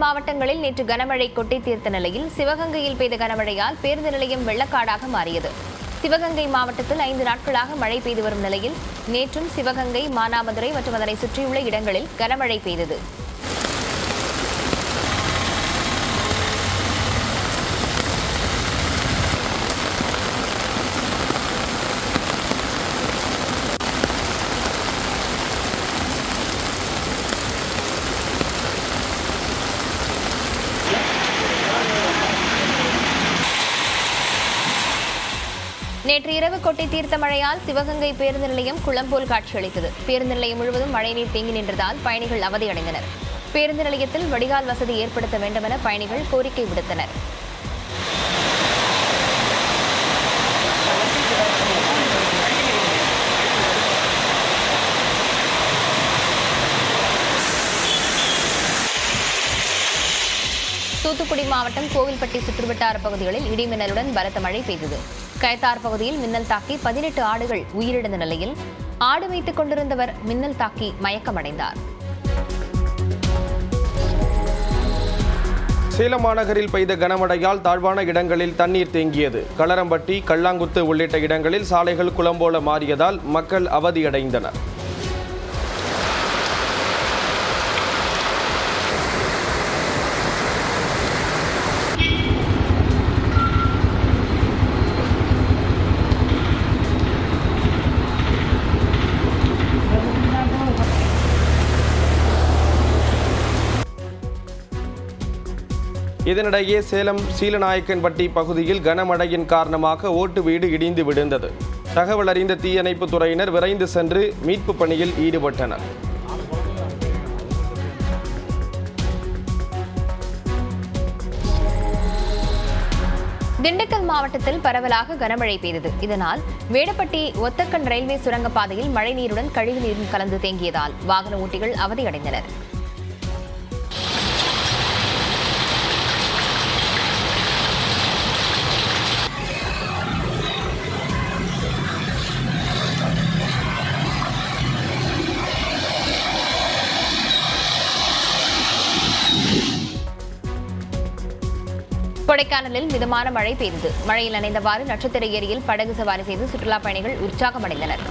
மாவட்டங்களில் நேற்று கனமழை கொட்டி தீர்த்த நிலையில் சிவகங்கையில் பெய்த கனமழையால் பேருந்து நிலையம் வெள்ளக்காடாக மாறியது. சிவகங்கை மாவட்டத்தில் 5 நாட்களாக மழை பெய்து வரும் நிலையில் நேற்றும் சிவகங்கை, மானாமதுரை மற்றும் அதனை சுற்றியுள்ள இடங்களில் கனமழை பெய்தது. நேற்று இரவு கொட்டி தீர்த்த மழையால் சிவகங்கை பேருந்து நிலையம் குளம் போல் காட்சியளித்தது. பேருந்து நிலையம் முழுவதும் மழைநீர் தேங்கி நின்றதால் பயணிகள் அவதியடைந்தனர். பேருந்து நிலையத்தில் வடிகால் வசதி ஏற்படுத்த வேண்டும் என பயணிகள் கோரிக்கை விடுத்தனர். தூத்துக்குடி மாவட்டம் கோவில்பட்டி சுற்றுவட்டார பகுதிகளில் இடிமின்னலுடன் பலத்த மழை பெய்தது. கயத்தார் பகுதியில் மின்னல் தாக்கி 18 ஆடுகள் உயிரிழந்த நிலையில் ஆடு வைத்துக் கொண்டிருந்தவர் மின்னல் தாக்கி மயக்கமடைந்தார். சேலம் மாநகரில் பெய்த கனமழையால் தாழ்வான இடங்களில் தண்ணீர் தேங்கியது. களரம்பட்டி, கல்லாங்குத்து உள்ளிட்ட இடங்களில் சாலைகள் குளம் போல மாறியதால் மக்கள் அவதியடைந்தனர். இதனிடையே சேலம் சீலநாயக்கன்பட்டி பகுதியில் கனமழையின் காரணமாக ஓட்டு வீடு இடிந்து விழுந்தது. தகவல் அறிந்த தீயணைப்பு துறையினர் விரைந்து சென்று மீட்பு பணியில் ஈடுபட்டனர். திண்டுக்கல் மாவட்டத்தில் பரவலாக கனமழை பெய்தது. இதனால் வேடப்பட்டி ஒத்தக்கன் ரயில்வே சுரங்கப்பாதையில் மழைநீருடன் கழிவுநீரும் கலந்து தேங்கியதால் வாகன ஓட்டிகள் அவதியடைந்தனர். கொடைக்கானலில் மிதமான மழை பெய்தது. மழையில் நனைந்தவாறு நட்சத்திர ஏரியில் படகு சவாரி செய்து சுற்றுலா பயணிகள் உற்சாகமடைந்தனர்.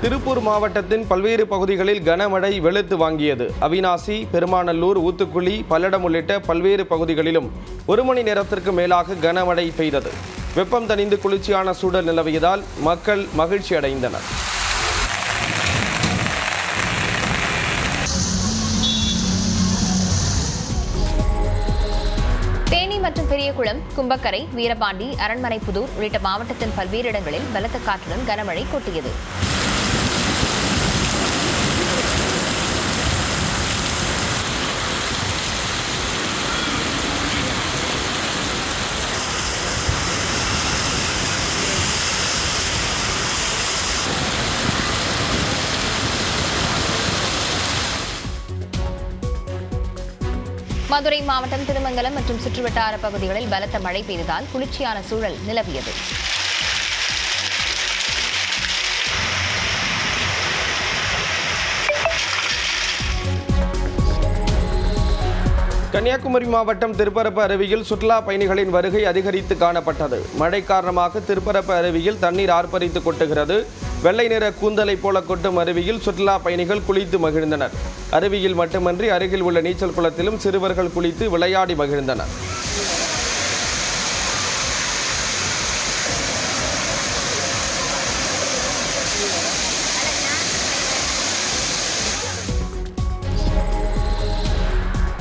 திருப்பூர் மாவட்டத்தின் பல்வேறு பகுதிகளில் கனமழை வெளுத்து வாங்கியது. அவிநாசி, பெருமாநல்லூர், ஊத்துக்குளி, பல்லடம் உள்ளிட்ட பல்வேறு பகுதிகளிலும் 1 மணி நேரத்திற்கு மேலாக கனமழை பெய்தது. வெப்பம் தணிந்து குளிர்ச்சியான சூழல் நிலவியதால் மக்கள் மகிழ்ச்சி அடைந்தனர். தேனி மற்றும் பெரியகுளம், கும்பக்கரை, வீரபாண்டி, அரண்மனைப்புதூர் உள்ளிட்ட மாவட்டத்தின் பல்வேறு இடங்களில் பலத்த காற்றுடன் கனமழை கொட்டியது. மதுரை மாவட்டம் திருமங்கலம் மற்றும் சுற்றுவட்டார பகுதிகளில் பலத்த மழை பெய்ததால் குளிர்ச்சியான சூழல் நிலவியது. கன்னியாகுமரி மாவட்டம் திருப்பரப்பு அருவியில் சுற்றுலா பயணிகளின் வருகை அதிகரித்து காணப்பட்டது. மழை காரணமாக திருப்பரப்பு அருவியில் தண்ணீர் ஆர்ப்பரித்து கொட்டுகிறது. வெள்ளை நிற கூந்தலை போல கொட்டும் அருவியில் சுற்றுலா பயணிகள் குளித்து மகிழ்ந்தனர். அருவியில் மட்டுமன்றி அருகில் உள்ள நீச்சல் குளத்திலும் சிறுவர்கள் குளித்து விளையாடி மகிழ்ந்தனர்.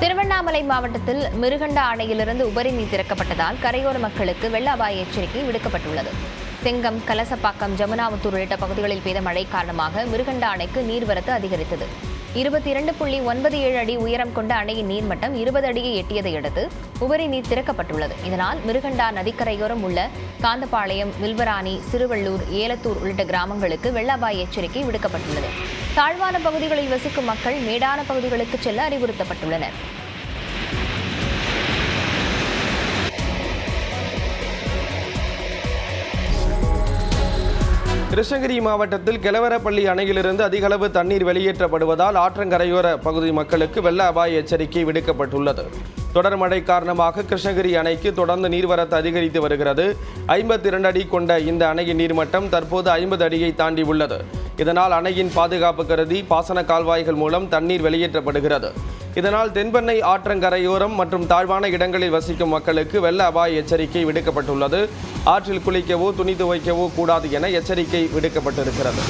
திருவண்ணாமலை மாவட்டத்தில் மிருகண்டா அணையிலிருந்து உபரி நீர் திறக்கப்பட்டதால் கரையோர மக்களுக்கு வெள்ள அபாய எச்சரிக்கை விடுக்கப்பட்டுள்ளது. செங்கம், கலசப்பாக்கம், ஜமுனாமுத்தூர் உள்ளிட்ட பகுதிகளில் பெய்த மழை காரணமாக மிருகண்டா அணைக்கு நீர்வரத்து அதிகரித்தது. 22.97 அடி உயரம் கொண்ட அணையின் நீர்மட்டம் 20 அடியை எட்டியதை அடுத்து உபரி நீர் திறக்கப்பட்டுள்ளது. இதனால் மிருகண்டா நதிக்கரையோரம் உள்ள காந்தபாளையம், வில்வராணி, சிறுவள்ளூர், ஏலத்தூர் உள்ளிட்ட கிராமங்களுக்கு வெள்ள அபாய எச்சரிக்கை விடுக்கப்பட்டுள்ளது. தாழ்வான பகுதிகளில் வசிக்கும் மக்கள் மேடான பகுதிகளுக்கு செல்ல அறிவுறுத்தப்பட்டுள்ளனர். கிருஷ்ணகிரி மாவட்டத்தில் கெலவரப்பள்ளி அணையிலிருந்து அதிகளவு தண்ணீர் வெளியேற்றப்படுவதால் ஆற்றங்கரையோர பகுதி மக்களுக்கு வெள்ள அபாய எச்சரிக்கை விடுக்கப்பட்டுள்ளது. தொடர் மழை காரணமாக கிருஷ்ணகிரி அணைக்கு தொடர்ந்து நீர்வரத்து அதிகரித்து வருகிறது. 52 அடி கொண்ட இந்த அணையின் நீர்மட்டம் தற்போது 50 அடியை தாண்டி உள்ளது. இதனால் அணையின் பாதுகாப்பு கருதி பாசன கால்வாய்கள் மூலம் தண்ணீர் வெளியேற்றப்படுகிறது. இதனால் தென்பெண்ணை ஆற்றங்கரையோரம் மற்றும் தாழ்வான இடங்களில் வசிக்கும் மக்களுக்கு வெள்ள அபாய எச்சரிக்கை விடுக்கப்பட்டுள்ளது. ஆற்றில் குளிக்கவோ துணி துவைக்கவோ கூடாது என எச்சரிக்கை விடுக்கப்பட்டிருக்கிறது.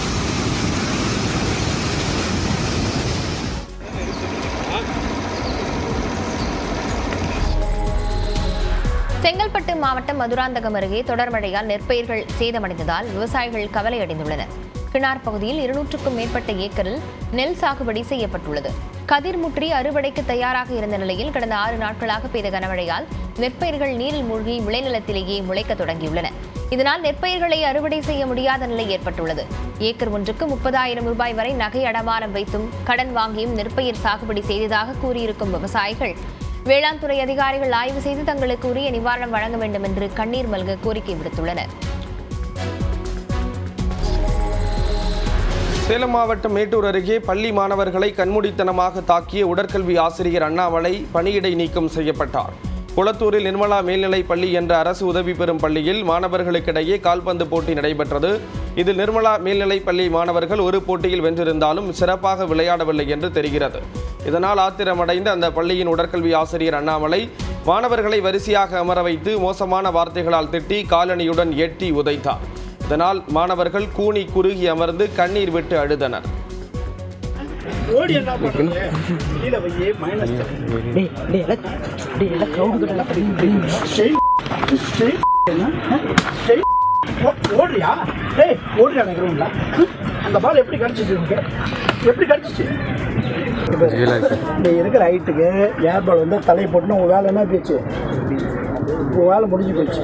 செங்கல்பட்டு மாவட்டம் மதுராந்தகம் அருகே தொடர் மழையால் நெற்பயிர்கள் சேதமடைந்ததால் விவசாயிகள் கவலையடைந்துள்ளனர். கிணார் பகுதியில் 200க்கும் மேற்பட்ட ஏக்கரில் நெல் சாகுபடி செய்யப்பட்டுள்ளது. கதிர் முற்றி அறுவடைக்கு தயாராக இருந்த நிலையில் கடந்த 6 நாட்களாக பெய்த கனமழையால் நெற்பயிர்கள் நீரில் மூழ்கி விளைநிலத்திலேயே முளைக்க தொடங்கியுள்ளன. இதனால் நெற்பயிர்களை அறுவடை செய்ய முடியாத நிலை ஏற்பட்டுள்ளது. ஏக்கர் ஒன்றுக்கு 30,000 ரூபாய் வரை நகை அடமானம் வைத்தும் கடன் வாங்கியும் நெற்பயிர் சாகுபடி செய்ததாக கூறியிருக்கும் விவசாயிகள் வேளாண் துறை அதிகாரிகள் ஆய்வு செய்து தங்களுக்கு உரிய நிவாரணம் வழங்க வேண்டும் என்று கண்ணீர் மல்க கோரிக்கை விடுத்துள்ளனர். சேலம் மாவட்டம் மேட்டூர் அருகே பள்ளி மாணவர்களை கண்மூடித்தனமாக தாக்கிய உடற்கல்வி ஆசிரியர் அண்ணாமலை பணியிடை நீக்கம் செய்யப்பட்டார். குளத்தூரில் நிர்மலா மேல்நிலைப் பள்ளி என்ற அரசு உதவி பெறும் பள்ளியில் மாணவர்களுக்கிடையே கால்பந்து போட்டி நடைபெற்றது. இதில் நிர்மலா மேல்நிலைப் பள்ளி மாணவர்கள் ஒரு போட்டியில் வென்றிருந்தாலும் சிறப்பாக விளையாடவில்லை என்று தெரிகிறது. இதனால் ஆத்திரமடைந்த அந்த பள்ளியின் உடற்கல்வி ஆசிரியர் அண்ணாமலை மாணவர்களை வரிசையாக அமர வைத்து மோசமான வார்த்தைகளால் திட்டி காலணியுடன் எட்டி உதைத்தார். இதனால் மாணவர்கள் கூனி குறுகி அமர்ந்து கண்ணீர் விட்டு அழுதனர். அந்த பால் எப்படி கடிச்சிச்சு? எப்படி கடிச்சிச்சு? இருக்கிற ஹைட்டுக்கு ஏர் பால் வந்து தலையை போட்டுனா உங்கள் வேலை என்ன போச்சு? உங்கள் வேலை முடிஞ்சு போச்சு.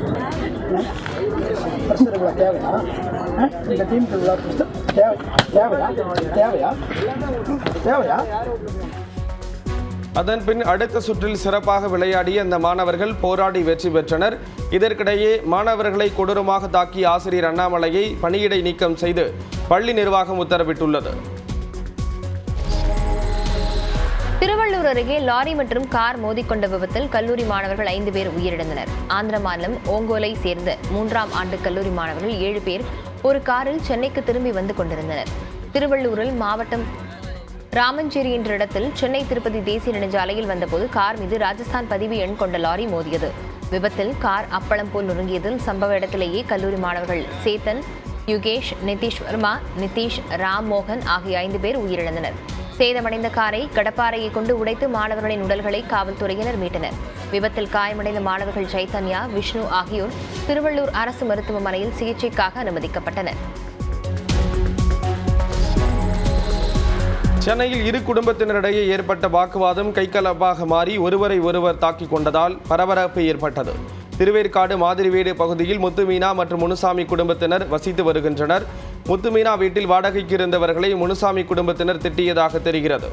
இவ்வளோ தேவையா? இந்த டீமுக்கு இவ்வளோ தேவையா? தேவையா? தேவையா? அதன் பின் அடுத்த சுற்றில் சிறப்பாக விளையாடிய அந்த மாணவர்கள் போராடி வெற்றி பெற்றனர். இதற்கிடையே மாணவர்களை கொடூரமாக தாக்கிய ஆசிரியர் அண்ணாமலையை பணியிடை நீக்கம் செய்து பள்ளி நிர்வாகம் உத்தரவிட்டுள்ளது. திருவள்ளூர் அருகே லாரி மற்றும் கார் மோதிக்கொண்ட விபத்தில் கல்லூரி மாணவர்கள் 5 பேர் உயிரிழந்தனர். ஆந்திர மாநிலம் ஓங்கோலை சேர்ந்த 3ஆம் ஆண்டு கல்லூரி மாணவர்கள் 7 பேர் ஒரு காரில் சென்னைக்கு திரும்பி வந்து கொண்டிருந்தனர். திருவள்ளூரில் மாவட்டம் ராமஞ்சேரி என்ற இடத்தில் சென்னை திருப்பதி தேசிய நெடுஞ்சாலையில் வந்தபோது கார் மீது ராஜஸ்தான் பதிவு எண் கொண்ட லாரி மோதியது. விபத்தில் கார் அப்பளம் போல் நொறுங்கியதில் சம்பவ இடத்திலேயே கல்லூரி மாணவர்கள் சேத்தன், யுகேஷ், நிதிஷ் வர்மா, நிதிஷ், ராம் மோகன் ஆகிய 5 பேர் உயிரிழந்தனர். சேதமடைந்த காரை கடப்பாறையை கொண்டு உடைத்து மாணவர்களின் உடல்களை காவல்துறையினர் மீட்டனர். விபத்தில் காயமடைந்த மாணவர்கள் சைத்தன்யா, விஷ்ணு ஆகியோர் திருவள்ளூர் அரசு மருத்துவமனையில் சிகிச்சைக்காக அனுமதிக்கப்பட்டனர். சென்னையில் இரு குடும்பத்தினரிடையே ஏற்பட்ட வாக்குவாதம் கைகலப்பாக மாறி ஒருவரை ஒருவர் தாக்கிக் கொண்டதால் பரபரப்பு ஏற்பட்டது. திருவேற்காடு மாதிரிவேடு பகுதியில் முத்துமீனா மற்றும் முனுசாமி குடும்பத்தினர் வசித்து வருகின்றனர். முத்துமீனா வீட்டில் வாடகைக்கு இருந்தவர்களை முனுசாமி குடும்பத்தினர் திட்டியதாக தெரிகிறது.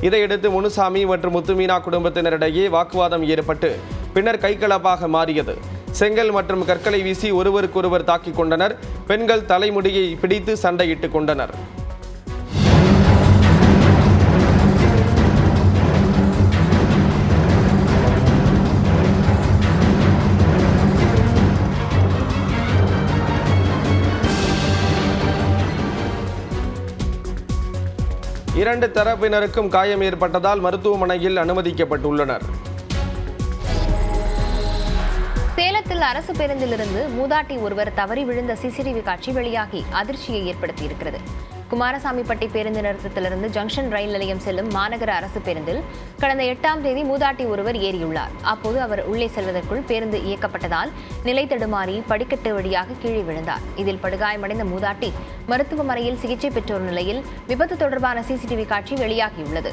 இதையடுத்து முனுசாமி மற்றும் முத்துமீனா குடும்பத்தினரிடையே வாக்குவாதம் ஏற்பட்டு பின்னர் கைகலப்பாக மாறியது. செங்கல் மற்றும் கற்களை வீசி ஒருவருக்கொருவர் தாக்கிக் கொண்டனர். பெண்கள் தலைமுடியை பிடித்து சண்டையிட்டுக் கொண்டனர். இரண்டு தரப்பினருக்கும் காயம் ஏற்பட்டதால் மருத்துவமனையில் அனுமதிக்கப்பட்டுள்ளனர். சேலத்தில் அரசு பேருந்திலிருந்து மூதாட்டி ஒருவர் தவறி விழுந்த சிசிடிவி காட்சி வெளியாகி அதிர்ச்சியை ஏற்படுத்தியிருக்கிறது. குமாரசாமிப்பட்டி பேருந்து நிறுத்தத்திலிருந்து ஜங்ஷன் ரயில் நிலையம் செல்லும் மாநகர அரசு பேருந்தில் கடந்த 8ஆம் தேதி மூதாட்டி ஒருவர் ஏறியுள்ளார். அப்போது அவர் உள்ளே செல்வதற்குள் பேருந்து இயக்கப்பட்டதால் நிலை தடுமாறி படிக்கட்டு வழியாக கீழே விழுந்தார். இதில் படுகாயமடைந்த மூதாட்டி மருத்துவமனையில் சிகிச்சை பெற்ற ஒரு நிலையில் விபத்து தொடர்பான சிசிடிவி காட்சி வெளியாகியுள்ளது.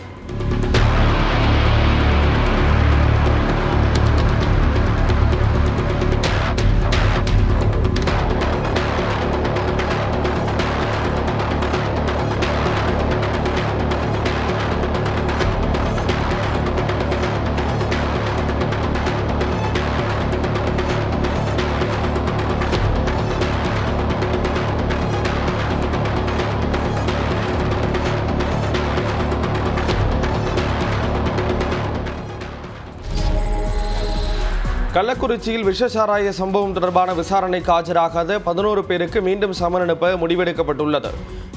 கள்ளக்குறிச்சியில் விஷசாராய சம்பவம் தொடர்பான விசாரணைக்கு ஆஜராகாத 11 பேருக்கு மீண்டும் சம்மன் அனுப்ப முடிவெடுக்கப்பட்டுள்ளது.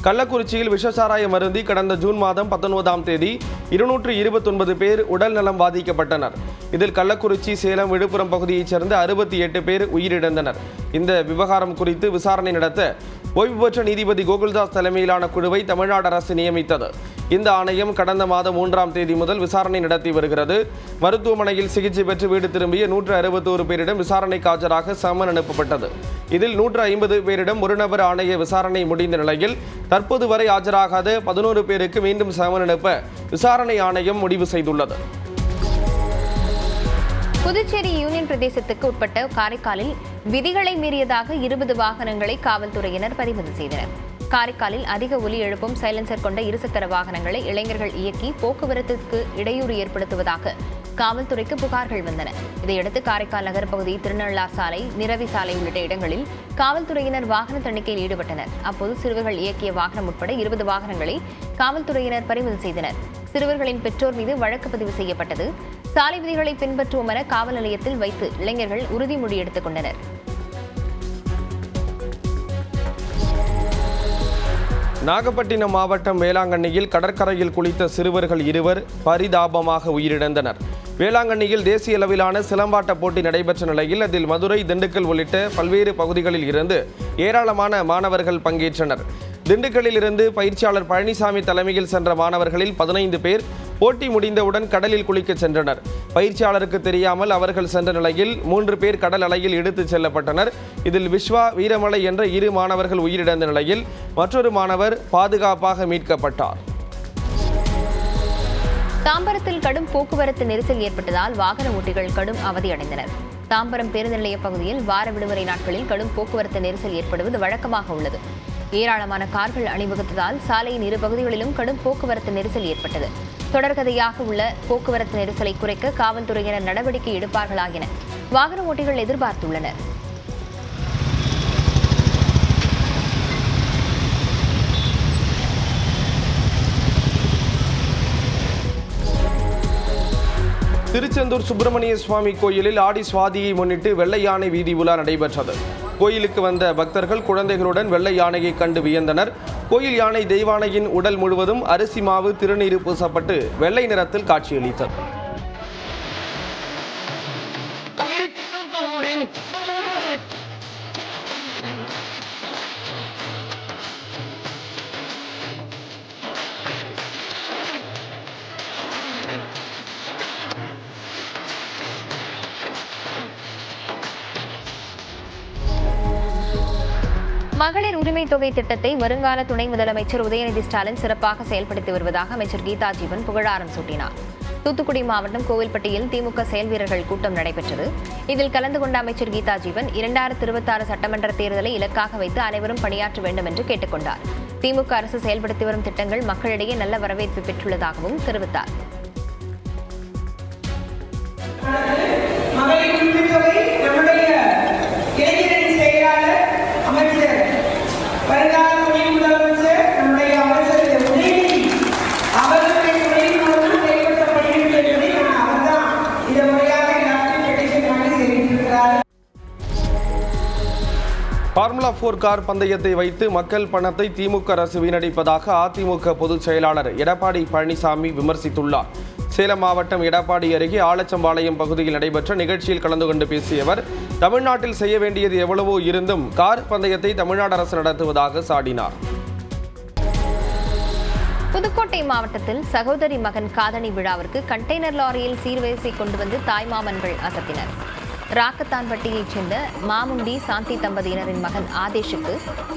கள்ளக்குறிச்சியில் விஷசாராயம் அருந்தி கடந்த ஜூன் மாதம் 19ஆம் தேதி 229 பேர் உடல் நலம் பாதிக்கப்பட்டனர். இதில் கள்ளக்குறிச்சி, சேலம், விழுப்புரம் பகுதியைச் சேர்ந்த 68 பேர் உயிரிழந்தனர். இந்த விவகாரம் குறித்து விசாரணை நடத்த ஓய்வு பெற்ற நீதிபதி கோகுல்தாஸ் தலைமையிலான குழுவை தமிழ்நாடு அரசு நியமித்தது. இந்த ஆணையம் கடந்த மாதம் 3ஆம் தேதி முதல் விசாரணை நடத்தி வருகிறது. மருத்துவமனையில் சிகிச்சை பெற்று வீடு திரும்பிய 161 பேரிடம் விசாரணைக்கு ஆஜராக சம்மன் அனுப்பப்பட்டது. இதில் 150 பேரிடம் ஒரு நபர் ஆணைய விசாரணை முடிந்த நிலையில் தற்போது வரை ஆஜராகாத 11 பேருக்கு மீண்டும் சம்மன் அனுப்ப விசாரணை ஆணையம் முடிவு செய்துள்ளது. புதுச்சேரி யூனியன் பிரதேசத்துக்கு உட்பட்ட காரைக்காலில் விதிகளை மீறியதாக 20 வாகனங்களை காவல்துறையினர் பறிமுதல் செய்தனர். காரைக்காலில் அதிக ஒலி எழுப்பும் சைலன்சர் கொண்ட இருசக்கர வாகனங்களை இளைஞர்கள் இயக்கி போக்குவரத்துக்கு இடையூறு ஏற்படுத்துவதாக காவல்துறைக்கு புகார்கள் வந்தன. இதையடுத்து காரைக்கால் நகர் பகுதி, திருநள்ளார் சாலை, நிரவி சாலை உள்ளிட்ட இடங்களில் காவல்துறையினர் வாகன தணிக்கையில் ஈடுபட்டனர். அப்போது சிறுவர்கள் இயக்கிய வாகனம் உட்பட 20 வாகனங்களை காவல்துறையினர் பறிமுதல் செய்தனர். சிறுவர்களின் பெற்றோர் மீது வழக்கு பதிவு செய்யப்பட்டது. சாலை விதிகளை பின்பற்றுவோம் என காவல் நிலையத்தில் வைத்து இளைஞர்கள் உறுதிமொழி எடுத்துக் கொண்டனர். நாகப்பட்டினம் மாவட்டம் வேளாங்கண்ணியில் கடற்கரையில் குளித்த சிறுவர்கள் 2 பரிதாபமாக உயிரிழந்தனர். வேளாங்கண்ணியில் தேசிய அளவிலான சிலம்பாட்ட போட்டி நடைபெற்ற நிலையில் அதில் மதுரை, திண்டுக்கல் உள்ளிட்ட பல்வேறு பகுதிகளில் இருந்து ஏராளமான மாணவர்கள் பங்கேற்றனர். திண்டுக்கல்லில் இருந்து பயிற்சியாளர் பழனிசாமி தலைமையில் சென்ற மாணவர்களில் 15 பேர் போட்டி முடிந்தவுடன் கடலில் குளிக்க சென்றனர். பயிற்சியாளருக்கு தெரியாமல் அவர்கள் சென்ற நிலையில் 3 பேர் கடல் அலையில் இழுத்துச் செல்லப்பட்டனர். இதில் விஸ்வா, வீரமலை என்ற 2 மாணவர்கள் உயிரிழந்த நிலையில் மற்றொரு மாணவர் பாதுகாப்பாக மீட்கப்பட்டார். தாம்பரத்தில் கடும் போக்குவரத்து நெரிசல் ஏற்பட்டதால் வாகன ஓட்டிகள் கடும் அவதியடைந்தனர். தாம்பரம் பேருந்து நிலைய பகுதியில் வார விடுமுறை நாட்களில் கடும் போக்குவரத்து நெரிசல் ஏற்படுவது வழக்கமாக உள்ளது. ஏராளமான கார்கள் அணிவகுத்ததால் சாலையின் 2 பகுதிகளிலும் கடும் போக்குவரத்து நெரிசல் ஏற்பட்டது. தொடர்கதையாக உள்ள போக்குவரத்து நெரிசலை குறைக்க காவல்துறையினர் நடவடிக்கை எடுப்பார்களா என வாகன ஓட்டிகள் எதிர்பார்த்துள்ளனர். திருச்செந்தூர் சுப்பிரமணிய சுவாமி கோயிலில் ஆடி சுவாதியை முன்னிட்டு வெள்ளை யானை வீதி உலா நடைபெற்றது. கோயிலுக்கு வந்த பக்தர்கள் குழந்தைகளுடன் வெள்ளை யானையை கண்டு வியந்தனர். கோயில் யானை தெய்வானையின் உடல் முழுவதும் அரிசி மாவு, திருநீர் பூசப்பட்டு வெள்ளை நிறத்தில் காட்சியளித்தது. மகளிர் உரிமை தொகை திட்டத்தை வருங்கால துணை முதலமைச்சர் உதயநிதி ஸ்டாலின் சிறப்பாக செயல்படுத்தி வருவதாக அமைச்சர் கீதா ஜீவன் புகழாரம் சூட்டினார். தூத்துக்குடி மாவட்டம் கோவில்பட்டியில் திமுக செயல் வீரர்கள் கூட்டம் நடைபெற்றது. இதில் கலந்து கொண்ட அமைச்சர் கீதா ஜீவன் 2026 சட்டமன்ற தேர்தலை இலக்காக வைத்து அனைவரும் பணியாற்ற வேண்டும் என்று கேட்டுக் கொண்டார். திமுக அரசு செயல்படுத்தி வரும் திட்டங்கள் மக்களிடையே நல்ல வரவேற்பு பெற்றுள்ளதாகவும் தெரிவித்தார். ஃபார்முலா 4 கார் பந்தயத்தை வைத்து மக்கள் பணத்தை திமுக அரசு வீணடிப்பதாக அதிமுக பொதுச் செயலாளர் எடப்பாடி பழனிசாமி விமர்சித்துள்ளார். சேலம் மாவட்டம் எடப்பாடி அருகே ஆலச்சம்பாளையம் பகுதியில் நடைபெற்ற நிகழ்ச்சியில் கலந்து கொண்டு பேசிய அவர், தமிழ்நாட்டில் செய்ய வேண்டியது எவ்வளவோ இருந்தும் கார் பந்தயத்தை தமிழ்நாடு அரசு நடத்துவதாக சாடினார். புதுக்கோட்டை மாவட்டத்தில் சகோதரி மகன் காதணி விழாவிற்கு கண்டெய்னர் லாரியில் சீர்வரிசை கொண்டு வந்து தாய்மாமன்கள் அசத்தினர். ராக்கத்தான்பட்டியைச் சேர்ந்த மாமுண்டி சாந்தி தம்பதியினரின் மகன் ஆதேஷுக்கு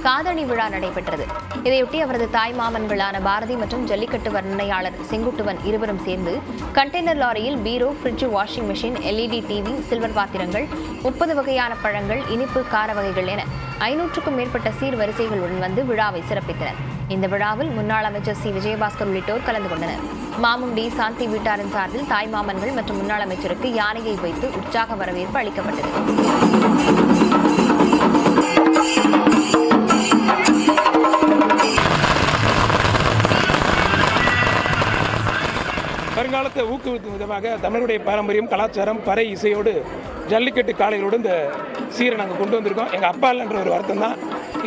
காதணி விழா நடைபெற்றது. இதையொட்டி அவரது தாய் மாமன்களான பாரதி மற்றும் ஜல்லிக்கட்டு வர்ணனையாளர் செங்குட்டுவன் இருவரும் சேர்ந்து கண்டெய்னர் லாரியில் bureau, fridge, washing machine, LED TV, silver பாத்திரங்கள், 30 வகையான பழங்கள், இனிப்பு, கார வகைகள் என 500க்கும் மேற்பட்ட சீர்வரிசைகளுடன் வந்து விழாவை சிறப்பித்தனர். இந்த விழாவில் முன்னாள் அமைச்சர் சி. விஜயபாஸ்கர் உள்ளிட்டோர் கலந்து கொண்டனர். மாமுண்டி சாந்தி வீட்டாரின் சார்பில் தாய்மாமன்கள் மற்றும் முன்னாள் அமைச்சருக்கு யானையை வைத்து உற்சாக வரவேற்பு அளிக்கப்பட்டது. வருங்காலத்தை ஊக்குவிக்கும் விதமாக தமிழுடைய பாரம்பரியம், கலாச்சாரம், பறை இசையோடு ஜல்லிக்கட்டு காளைகளோடு இந்த சீரை நாங்கள் கொண்டு வந்திருக்கோம். எங்கள் அப்பா இல்லைன்ற ஒரு வருத்தம் தான்,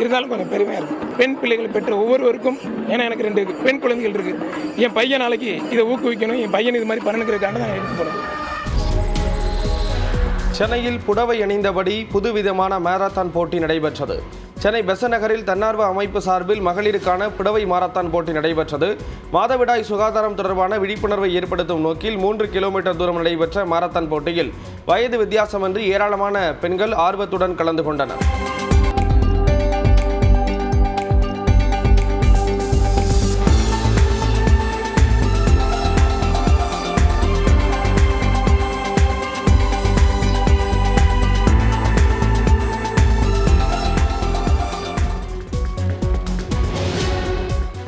இருந்தாலும் கொஞ்சம் பெருமையாக இருக்குது. பெண் பிள்ளைகளை பெற்ற ஒவ்வொருவருக்கும், ஏன்னா எனக்கு 2 பெண் குழந்தைகள் இருக்குது. என் பையன் நாளைக்கு இதை ஊக்குவிக்கணும், என் பையன் இது மாதிரி பண்ணணுங்கிறதுக்காக தான் எடுத்து போனோம். சென்னையில் புடவை அணிந்தபடி புதுவிதமான மாரத்தான் போட்டி நடைபெற்றது. சென்னை பெசநகரில் தன்னார்வ அமைப்பு சார்பில் மகளிருக்கான புடவை மாரத்தான் போட்டி நடைபெற்றது. மாதவிடாய் சுகாதாரம் தொடர்பான விழிப்புணர்வை ஏற்படுத்தும் நோக்கில் 3 கிலோமீட்டர் தூரம் நடைபெற்ற மாரத்தான் போட்டியில் வயது வித்தியாசமின்றி ஏராளமான பெண்கள் ஆர்வத்துடன் கலந்து கொண்டனர்.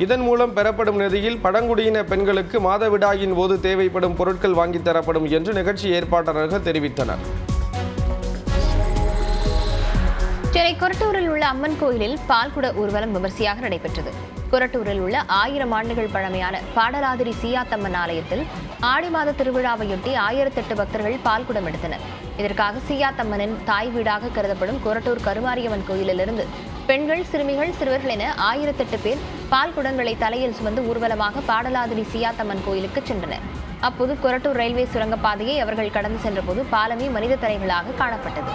இதன் மூலம் பெறப்படும் நிதியில் பழங்குடியின பெண்களுக்கு மாதவிடாயின் போது தேவைப்படும் பொருட்கள் வாங்கித் தரப்படும் என்று நிகழ்ச்சி ஏற்பாட்டாளர்கள் தெரிவித்தனர். சென்னை கொரட்டூரில் உள்ள அம்மன் கோயிலில் பால்குட ஊர்வலம் விமர்சையாக நடைபெற்றது. கொரட்டூரில் உள்ள 1000 ஆண்டுகள் பழமையான பாடலாதிரி சீயாத்தம்மன் ஆலயத்தில் ஆடி மாத திருவிழாவையொட்டி 1008 பக்தர்கள் பால்குடம் எடுத்தனர். இதற்காக சீயாத்தம்மனின் தாய் வீடாக கருதப்படும் கொரட்டூர் கருமாரியம்மன் கோயிலிலிருந்து பெண்கள், சிறுமிகள், சிறுவர்கள் என 1008 பேர் பால் குடங்களை தலையில் சுமந்து ஊர்வலமாக பாடலாதிரி சீயாத்தம்மன் கோயிலுக்கு சென்றனர். அப்போது கொரட்டூர் ரயில்வே சுரங்கப்பாதையை அவர்கள் கடந்து சென்றபோது பாலமே மனித தரைகளாக காணப்பட்டது.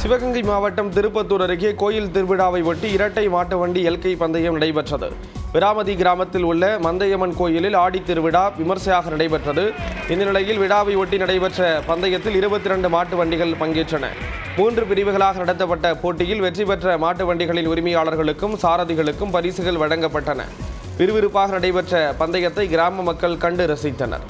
சிவகங்கை மாவட்டம் திருப்பத்தூர் அருகே கோயில் திருவிழாவை ஒட்டி இரட்டை மாட்டு வண்டி எல்கை பந்தயம் நடைபெற்றது. விராமதி கிராமத்தில் உள்ள மந்தையம்மன் கோயிலில் ஆடி திருவிழா விமர்சையாக நடைபெற்றது. இந்த நிலையில் விழாவை ஒட்டி நடைபெற்ற பந்தயத்தில் 22 மாட்டு வண்டிகள் பங்கேற்றன. 3 பிரிவுகளாக நடத்தப்பட்ட போட்டியில் வெற்றி பெற்ற மாட்டு வண்டிகளின் உரிமையாளர்களுக்கும் சாரதிகளுக்கும் பரிசுகள் வழங்கப்பட்டன. விறுவிறுப்பாக நடைபெற்ற பந்தயத்தை கிராம மக்கள் கண்டு ரசித்தனர்.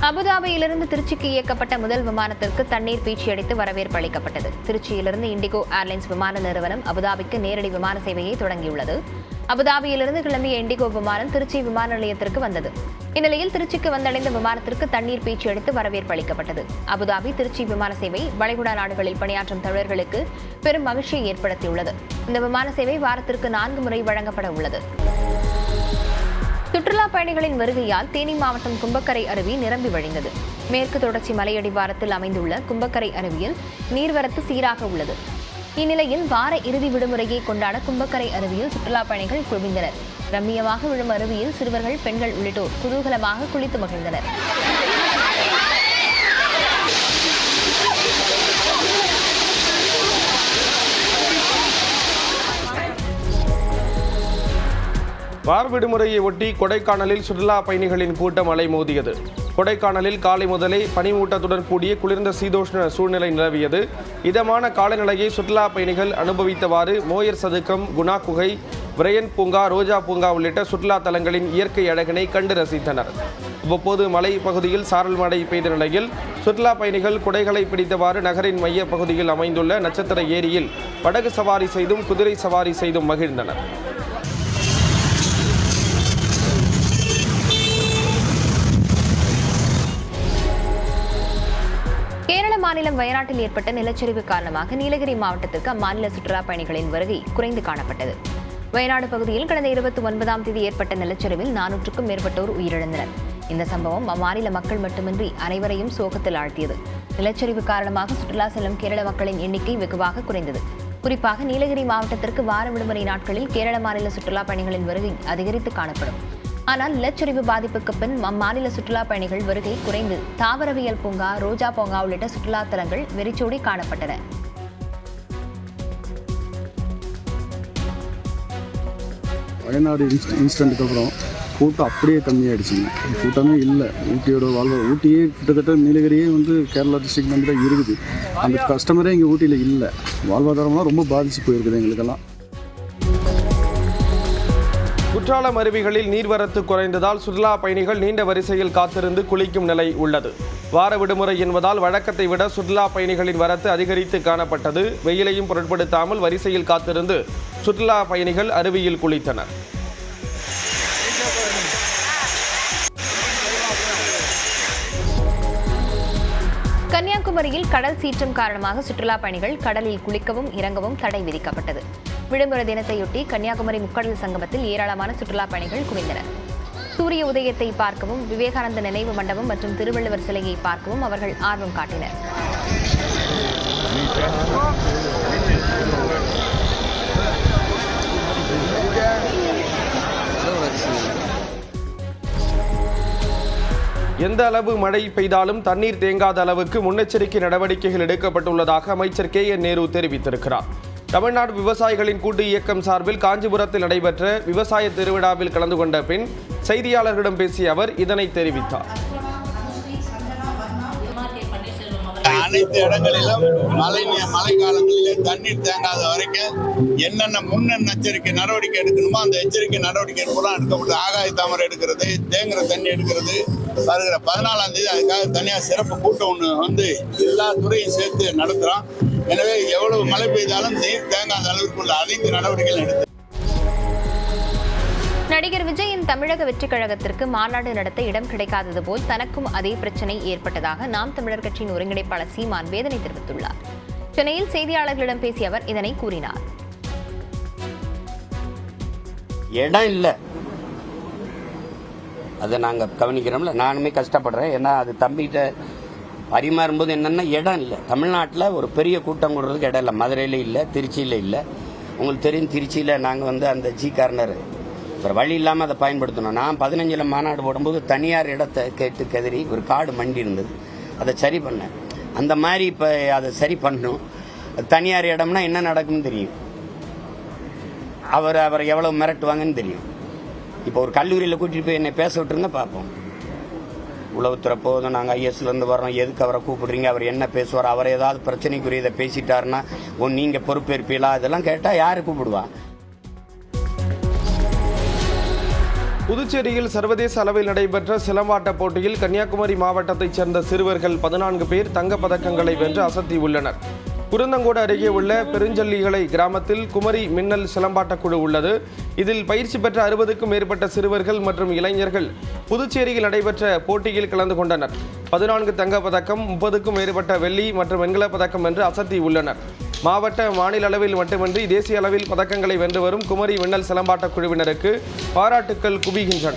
அபுதாபியிலிருந்து திருச்சிக்கு இயக்கப்பட்ட முதல் விமானத்திற்கு தண்ணீர் பீச்சி அடித்து வரவேற்பு அளிக்கப்பட்டது. திருச்சியிலிருந்து இண்டிகோ ஏர்லைன்ஸ் விமான நிறுவனம் அபுதாபிக்கு நேரடி விமான சேவையை தொடங்கியுள்ளது. அபுதாபியிலிருந்து கிளம்பிய இண்டிகோ விமானம் திருச்சி விமான நிலையத்திற்கு வந்தது. இந்நிலையில் திருச்சிக்கு வந்தடைந்த விமானத்திற்கு தண்ணீர் பீச்சி அடித்து வரவேற்பு அளிக்கப்பட்டது. அபுதாபி திருச்சி விமான சேவை வளைகுடா நாடுகளில் பணியாற்றும் தமிழர்களுக்கு பெரும் மகிழ்ச்சியை ஏற்படுத்தியுள்ளது. இந்த விமான சேவை வாரத்திற்கு 4 முறை வழங்கப்பட உள்ளது. சுற்றுலா பயணிகளின் வருகையால் தேனி மாவட்டம் கும்பக்கரை அருவி நிரம்பி வழிந்தது. மேற்கு தொடர்ச்சி மலையடிவாரத்தில் அமைந்துள்ள கும்பக்கரை அருவியில் நீர்வரத்து சீராக உள்ளது. இந்நிலையில் வார இறுதி விடுமுறையை கொண்டாட கும்பக்கரை அருவியில் சுற்றுலா பயணிகள் குவிந்தனர். ரம்மியமாக விழும் அருவியில் சிறுவர்கள், பெண்கள் உள்ளிட்டோர் குதூகலமாக குளித்து மகிழ்ந்தனர். வார விடுமுறையை ஒட்டி கொடைக்கானலில் சுற்றுலா பயணிகளின் கூட்டம் அலைமோதியது. கொடைக்கானலில் காலை முதலே பனிமூட்டத்துடன் கூடிய குளிர்ந்த சீதோஷ்ண சூழ்நிலை நிலவியது. இதமான காலநிலையை சுற்றுலா பயணிகள் அனுபவித்தவாறு மோயர் சதுக்கம், குணா குகை, பிரையன் பூங்கா, ரோஜா பூங்கா உள்ளிட்ட சுற்றுலா தலங்களின் இயற்கை அழகினை கண்டு ரசித்தனர். அவ்வப்போது மலை பகுதியில் சாரல் மழை பெய்த நிலையில் சுற்றுலா பயணிகள் குடைகளை பிடித்தவாறு நகரின் மைய பகுதியில் அமைந்துள்ள நட்சத்திர ஏரியில் படகு சவாரி செய்தும் குதிரை சவாரி செய்தும் மகிழ்ந்தனர். கேரள மாநிலம் வயநாட்டில் ஏற்பட்ட நிலச்சரிவு காரணமாக நீலகிரி மாவட்டத்திற்கு அம்மாநில சுற்றுலா பயணிகளின் வருகை குறைந்து காணப்பட்டது. வயநாடு பகுதியில் கடந்த 29ஆம் தேதி ஏற்பட்ட நிலச்சரிவில் 400க்கும் மேற்பட்டோர் உயிரிழந்தனர். இந்த சம்பவம் அம்மாநில மக்கள் மட்டுமின்றி அனைவரையும் சோகத்தில் ஆழ்த்தியது. நிலச்சரிவு காரணமாக சுற்றுலா செல்லும் கேரள மக்களின் எண்ணிக்கை வெகுவாக குறைந்தது. குறிப்பாக நீலகிரி மாவட்டத்திற்கு வார விடுமுறை நாட்களில் கேரள மாநில சுற்றுலா பயணிகளின் வருகை அதிகரித்து காணப்படும். ஆனால் நிலச்சரிவு பாதிப்புக்கு பின் அம்மாநில சுற்றுலா பயணிகள் வருகை குறைந்து தாவரவியல் பூங்கா, ரோஜா பூங்கா உள்ளிட்ட சுற்றுலா தலங்கள் வெறிச்சோடி காணப்பட்டன. வயநாடு இன்சிடென்ட்டுக்கு அப்புறம் கூட்டம் அப்படியே கம்மியாகிடுச்சுங்க. கூட்டமே இல்லை. ஊட்டியே கிட்டத்தட்ட நீலகிரியே கேரளா டிஸ்ட்ரிக்ட் தான் இருக்குது. அந்த கஸ்டமரே இங்கே ஊட்டியில் இல்லை. வாழ்வாதாரம்லாம் ரொம்ப பாதிச்சு போயிருக்குது எங்களுக்கெல்லாம். குற்றாலம் அருவிகளில் நீர்வரத்து குறைந்ததால் சுற்றுலா பயணிகள் நீண்ட வரிசையில் காத்திருந்து குளிக்கும் நிலை உள்ளது. வார விடுமுறை என்பதால் வழக்கத்தை விட சுற்றுலா பயணிகளின் வரத்து அதிகரித்து காணப்பட்டது. வெயிலையும் பொருட்படுத்தாமல் வரிசையில் காத்திருந்து சுற்றுலா பயணிகள் அருவியில் குளித்தனர். கன்னியாகுமரியில் கடல் சீற்றம் காரணமாக சுற்றுலா பயணிகள் கடலில் குளிக்கவும் இறங்கவும் தடை விதிக்கப்பட்டது. விடுமுறை தினத்தையொட்டி கன்னியாகுமரி முக்கடல் சங்கமத்தில் ஏராளமான சுற்றுலா பயணிகள் குவிந்தனர். சூரிய உதயத்தை பார்க்கவும், விவேகானந்த நினைவு மண்டபம் மற்றும் திருவள்ளுவர் சிலையை பார்க்கவும் அவர்கள் ஆர்வம் காட்டினர். எந்த அளவு மழை பெய்தாலும் தண்ணீர் தேங்காத அளவுக்கு முன்னெச்சரிக்கை நடவடிக்கைகள் எடுக்கப்பட்டுள்ளதாக அமைச்சர் KN நேரு தெரிவித்திருக்கிறார். தமிழ்நாடு விவசாயிகளின் கூட்டு இயக்கம் சார்பில் காஞ்சிபுரத்தில் நடைபெற்ற விவசாய திருவிழாவில் கலந்து கொண்ட பின் செய்தியாளர்களிடம் பேசிய அவர் இதனை தெரிவித்தார். அனைத்து இடங்களிலும் மழை காலங்களிலே தண்ணீர் தேங்காத வரைக்கும் என்னென்ன முன்னெச்சரிக்கை நடவடிக்கை எடுக்கணுமோ அந்த எச்சரிக்கை நடவடிக்கை பூரா எடுக்கப்பட்டு ஆகாய தாமரை எடுக்கிறது, தேங்குற தண்ணி எடுக்கிறது, வருகிற 14ஆம் தேதி அதுக்காக தனியாக சிறப்பு கூட்டம் ஒன்று வந்து எல்லா துறையும் சேர்த்து நடத்துகிறோம். எனவே எவ்வளவு மழை பெய்தாலும் நீர் தேங்காத அளவுக்கு உள்ள அனைத்து நடவடிக்கைகளும் எடுத்து நடிகர் விஜயின் தமிழக வெற்றிக் கழகத்திற்கு மாநாடு நடத்த இடம் கிடைக்காதது போல் தனக்கும் அதே பிரச்சனை ஏற்பட்டதாக நாம் தமிழர் கட்சியின் ஒருங்கிணைப்பாளர் சீமான் வேதனை தெரிவித்துள்ளார். சென்னையில் செய்தியாளர்களிடம் பேசிய அவர் இதனை கூறினார். இடம் இல்லை, அதை நாங்கள் கவனிக்கிறோம்ல. நானுமே கஷ்டப்படுறேன். ஏன்னா அது தம்பிகிட்ட பரிமாறும்போது என்னென்னா இடம் இல்லை. தமிழ்நாட்டில் ஒரு பெரிய கூட்டம் கூடுறதுக்கு இடம் இல்லை. மதுரையில் இல்லை, திருச்சியில் இல்லை. உங்களுக்கு தெரியும், திருச்சியில் நாங்கள் அந்த ஜி கார்னர் ஒரு வழி இல்லாமல் அதை பயன்படுத்தணும். நான் 15 மாநாடு போடும்போது தனியார் இடத்தை கேட்டு கதறி ஒரு காடு மண்டி இருந்தது, அதை சரி பண்ணேன். அந்த மாதிரி இப்போ அதை சரி பண்ணணும். தனியார் இடம்னா என்ன நடக்கும்னு தெரியும், அவரை எவ்வளோ மிரட்டுவாங்கன்னு தெரியும். இப்போ ஒரு கல்லூரியில் கூட்டிகிட்டு போய் என்னை பேச விட்டுருங்க பார்ப்போம். உளவுத்துறை போதும், நாங்கள் ISலேருந்து வரோம், எதுக்கு அவரை கூப்பிடுறீங்க, அவர் என்ன பேசுவார், அவர் ஏதாவது பிரச்சனைக்குரியதை பேசிட்டாருன்னா நீங்கள் பொறுப்பேற்பீங்களா, இதெல்லாம் கேட்டால் யார் கூப்பிடுவா? புதுச்சேரியில் சர்வதேச அளவில் நடைபெற்ற சிலம்பாட்ட போட்டியில் கன்னியாகுமரி மாவட்டத்தைச் சேர்ந்த சிறுவர்கள் 14 பேர் தங்கப் பதக்கங்களை வென்று அசத்தியுள்ளனர். குருந்தங்கோடு அருகே உள்ள பெருஞ்சல்லிகளை கிராமத்தில் குமரி மின்னல் சிலம்பாட்ட குழு உள்ளது. இதில் பயிற்சி பெற்ற 60க்கும் மேற்பட்ட சிறுவர்கள் மற்றும் இளைஞர்கள் புதுச்சேரியில் நடைபெற்ற போட்டியில் கலந்து கொண்டனர். 14 தங்கப் பதக்கம், 30க்கும் மேற்பட்ட வெள்ளி மற்றும் வெண்கலப் பதக்கம் வென்று அசத்தியுள்ளனர். மாவட்ட, மாநில அளவில் மட்டுமின்றி தேசிய அளவில் பதக்கங்களை வென்று வரும் குமரி மின்னல் சிலம்பாட்ட குழுவினருக்கு பாராட்டுக்கள் குவிகின்றன.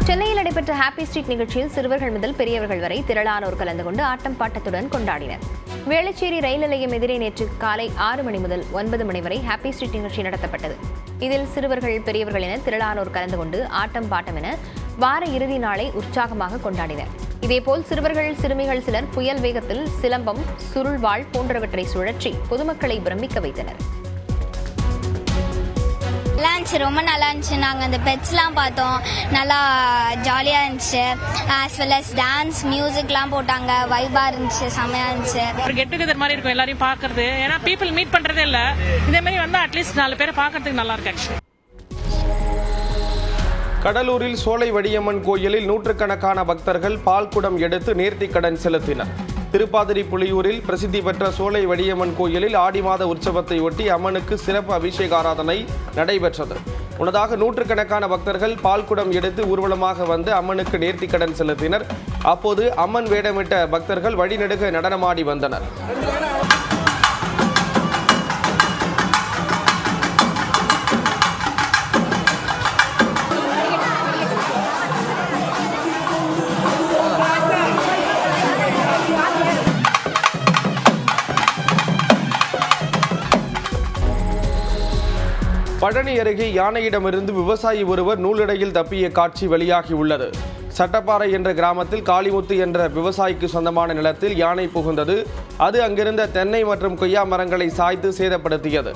சென்னையில் நடைபெற்ற ஹாப்பி ஸ்ட்ரீட் நிகழ்ச்சியில் சிறுவர்கள் முதல் பெரியவர்கள் வரை திரளானோர் கலந்து கொண்டு ஆட்டம் பாட்டத்துடன் கொண்டாடினர். வேளச்சேரி ரயில் நிலையம் எதிரே நேற்று காலை 6 மணி முதல் 9 மணி வரை ஹாப்பி ஸ்ட்ரீட் நிகழ்ச்சி நடத்தப்பட்டது. இதில் சிறுவர்கள், பெரியவர்கள் என திரளானோர் கலந்து கொண்டு ஆட்டம் பாட்டம் என வார இறுதி நாளை உற்சாகமாக கொண்டாடினர். இதேபோல் சிறுவர்கள், சிறுமிகள் சிலர் புயல் வேகத்தில் சிலம்பம், சுருள்வாள் போன்றவற்றை சுழற்றி பொதுமக்களை பிரமிக்க வைத்தனர். நல்லா இருந்துச்சு, ரொம்ப நல்லா இருந்துச்சு. நாங்கள் அந்த பெட்ஸ்லாம் பார்த்தோம், நல்லா ஜாலியாக இருந்துச்சு. ஆஸ் வெல் அஸ் டான்ஸ், மியூசிக்லாம் போட்டாங்க, வைபாக இருந்துச்சு, செம்மையாக இருந்துச்சு. ஒரு கெட் டுகெதர் மாதிரி இருக்கும் எல்லாரையும் பார்க்கறது. ஏன்னா பீப்புள் மீட் பண்ணுறதே இல்லை. இதே மாதிரி வந்து அட்லீஸ்ட் 4 பேரை பார்க்கறதுக்கு நல்லா இருக்கு. ஆக்சுவலி கடலூரில் சோலை வடியம்மன் கோயிலில் நூற்றுக்கணக்கான பக்தர்கள் பால்குடம் எடுத்து நேர்த்திக்கடன் செலுத்தினர். திருப்பாதிரி புலியூரில் பிரசித்தி பெற்ற சோலை வடியம்மன் கோயிலில் ஆடி மாத உற்சவத்தை ஒட்டி அம்மனுக்கு சிறப்பு அபிஷேக ஆராதனை நடைபெற்றது. முன்னதாக நூற்றுக்கணக்கான பக்தர்கள் பால்குடம் எடுத்து ஊர்வலமாக வந்து அம்மனுக்கு நேர்த்திக்கடன் செலுத்தினர். அப்போது அம்மன் வேடமிட்ட பக்தர்கள் வழிநெடுக நடனமாடி வந்தனர். பழனி அருகே யானையிடமிருந்து விவசாயி ஒருவர் நூலிடையில் தப்பிய காட்சி வெளியாகியுள்ளது. சட்டப்பாறை என்ற கிராமத்தில் காளிமுத்து என்ற விவசாயிக்கு சொந்தமான நிலத்தில் யானை புகுந்தது. அது அங்கிருந்த தென்னை மற்றும் கொய்யா மரங்களை சாய்த்து சேதப்படுத்தியது.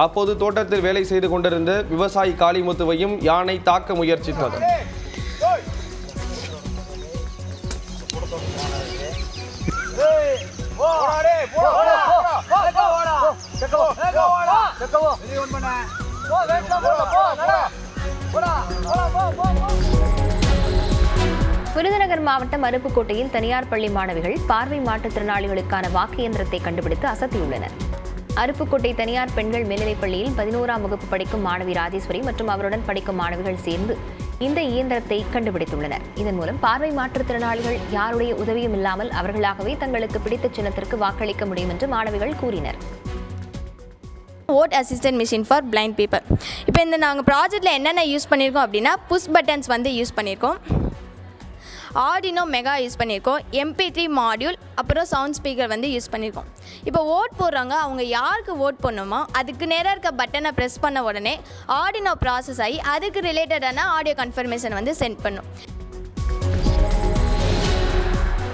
அப்போது தோட்டத்தில் வேலை செய்து கொண்டிருந்த விவசாயி காளிமுத்துவையும் யானை தாக்க முயற்சித்தது. விருதுநகர் மாவட்டம் அருப்புக்கோட்டையில் தனியார் பள்ளி மாணவிகள் பார்வை மாற்றுத்திறனாளிகளுக்கான வாக்கு இயந்திரத்தை கண்டுபிடித்து அசத்தியுள்ளனர். அருப்புக்கோட்டை தனியார் பெண்கள் மேல்நிலைப் பள்ளியில் 11ஆம் வகுப்பு படிக்கும் மாணவி ராஜேஸ்வரி மற்றும் அவருடன் படிக்கும் மாணவிகள் சேர்ந்து இந்த இயந்திரத்தை கண்டுபிடித்துள்ளனர். இதன் மூலம் பார்வை மாற்றுத்திறனாளிகள் யாருடைய உதவியும் இல்லாமல் அவர்களாகவே தங்களுக்கு பிடித்த சின்னத்திற்கு வாக்களிக்க முடியும் என்று மாணவிகள் கூறினர். ஓட் assistant machine for blind people. இப்போ இந்த நாங்கள் ப்ராஜெக்டில் என்னென்ன யூஸ் பண்ணியிருக்கோம் அப்படின்னா, புஷ் பட்டன்ஸ் வந்து யூஸ் பண்ணியிருக்கோம், ஆர்டினோ மெகா யூஸ் பண்ணியிருக்கோம், MP3 மாடியூல், அப்புறம் சவுண்ட் ஸ்பீக்கர் வந்து யூஸ் பண்ணியிருக்கோம். இப்போ ஓட் போடுறாங்க, அவங்க யாருக்கு ஓட் பண்ணணுமோ அதுக்கு நேராக இருக்க பட்டனை ப்ரெஸ் பண்ண உடனே ஆர்டினோ ப்ராசஸ் ஆகி அதுக்கு ரிலேட்டடான ஆடியோ கன்ஃபர்மேஷன் வந்து சென்ட் பண்ணும்.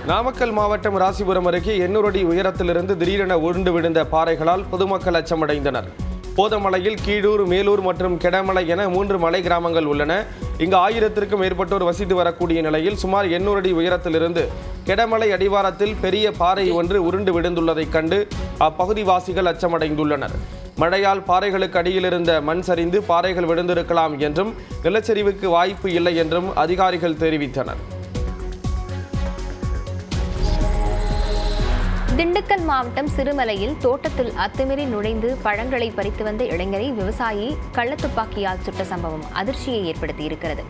நாமக்கல் மாவட்டம் ராசிபுரம் அருகே 800 அடி உயரத்திலிருந்து திடீரென உருண்டு விழுந்த பாறைகளால் பொதுமக்கள் அச்சமடைந்தனர். போதமலையில் கீழூர், மேலூர் மற்றும் கெடமலை என 3 மலை கிராமங்கள் உள்ளன. இங்கு 1000க்கும் மேற்பட்டோர் வசித்து வரக்கூடிய நிலையில் சுமார் 800 அடி உயரத்திலிருந்து கெடமலை அடிவாரத்தில் பெரிய பாறை ஒன்று உருண்டு விழுந்துள்ளதைக் கண்டு அப்பகுதிவாசிகள் அச்சமடைந்துள்ளனர். மழையால் பாறைகளுக்கு அடியில் இருந்த மண் சரிந்து பாறைகள் விழுந்திருக்கலாம் என்றும் நிலச்சரிவுக்கு வாய்ப்பு இல்லை என்றும் அதிகாரிகள் தெரிவித்தனர். திண்டுக்கல் மாவட்டம் சிறுமலையில் தோட்டத்தில் அத்துமீறி நுழைந்து பழங்களை பறித்து வந்த இளைஞரை விவசாயி கள்ளத்துப்பாக்கியால் சுட்ட சம்பவம் அதிர்ச்சியை ஏற்படுத்தியிருக்கிறது.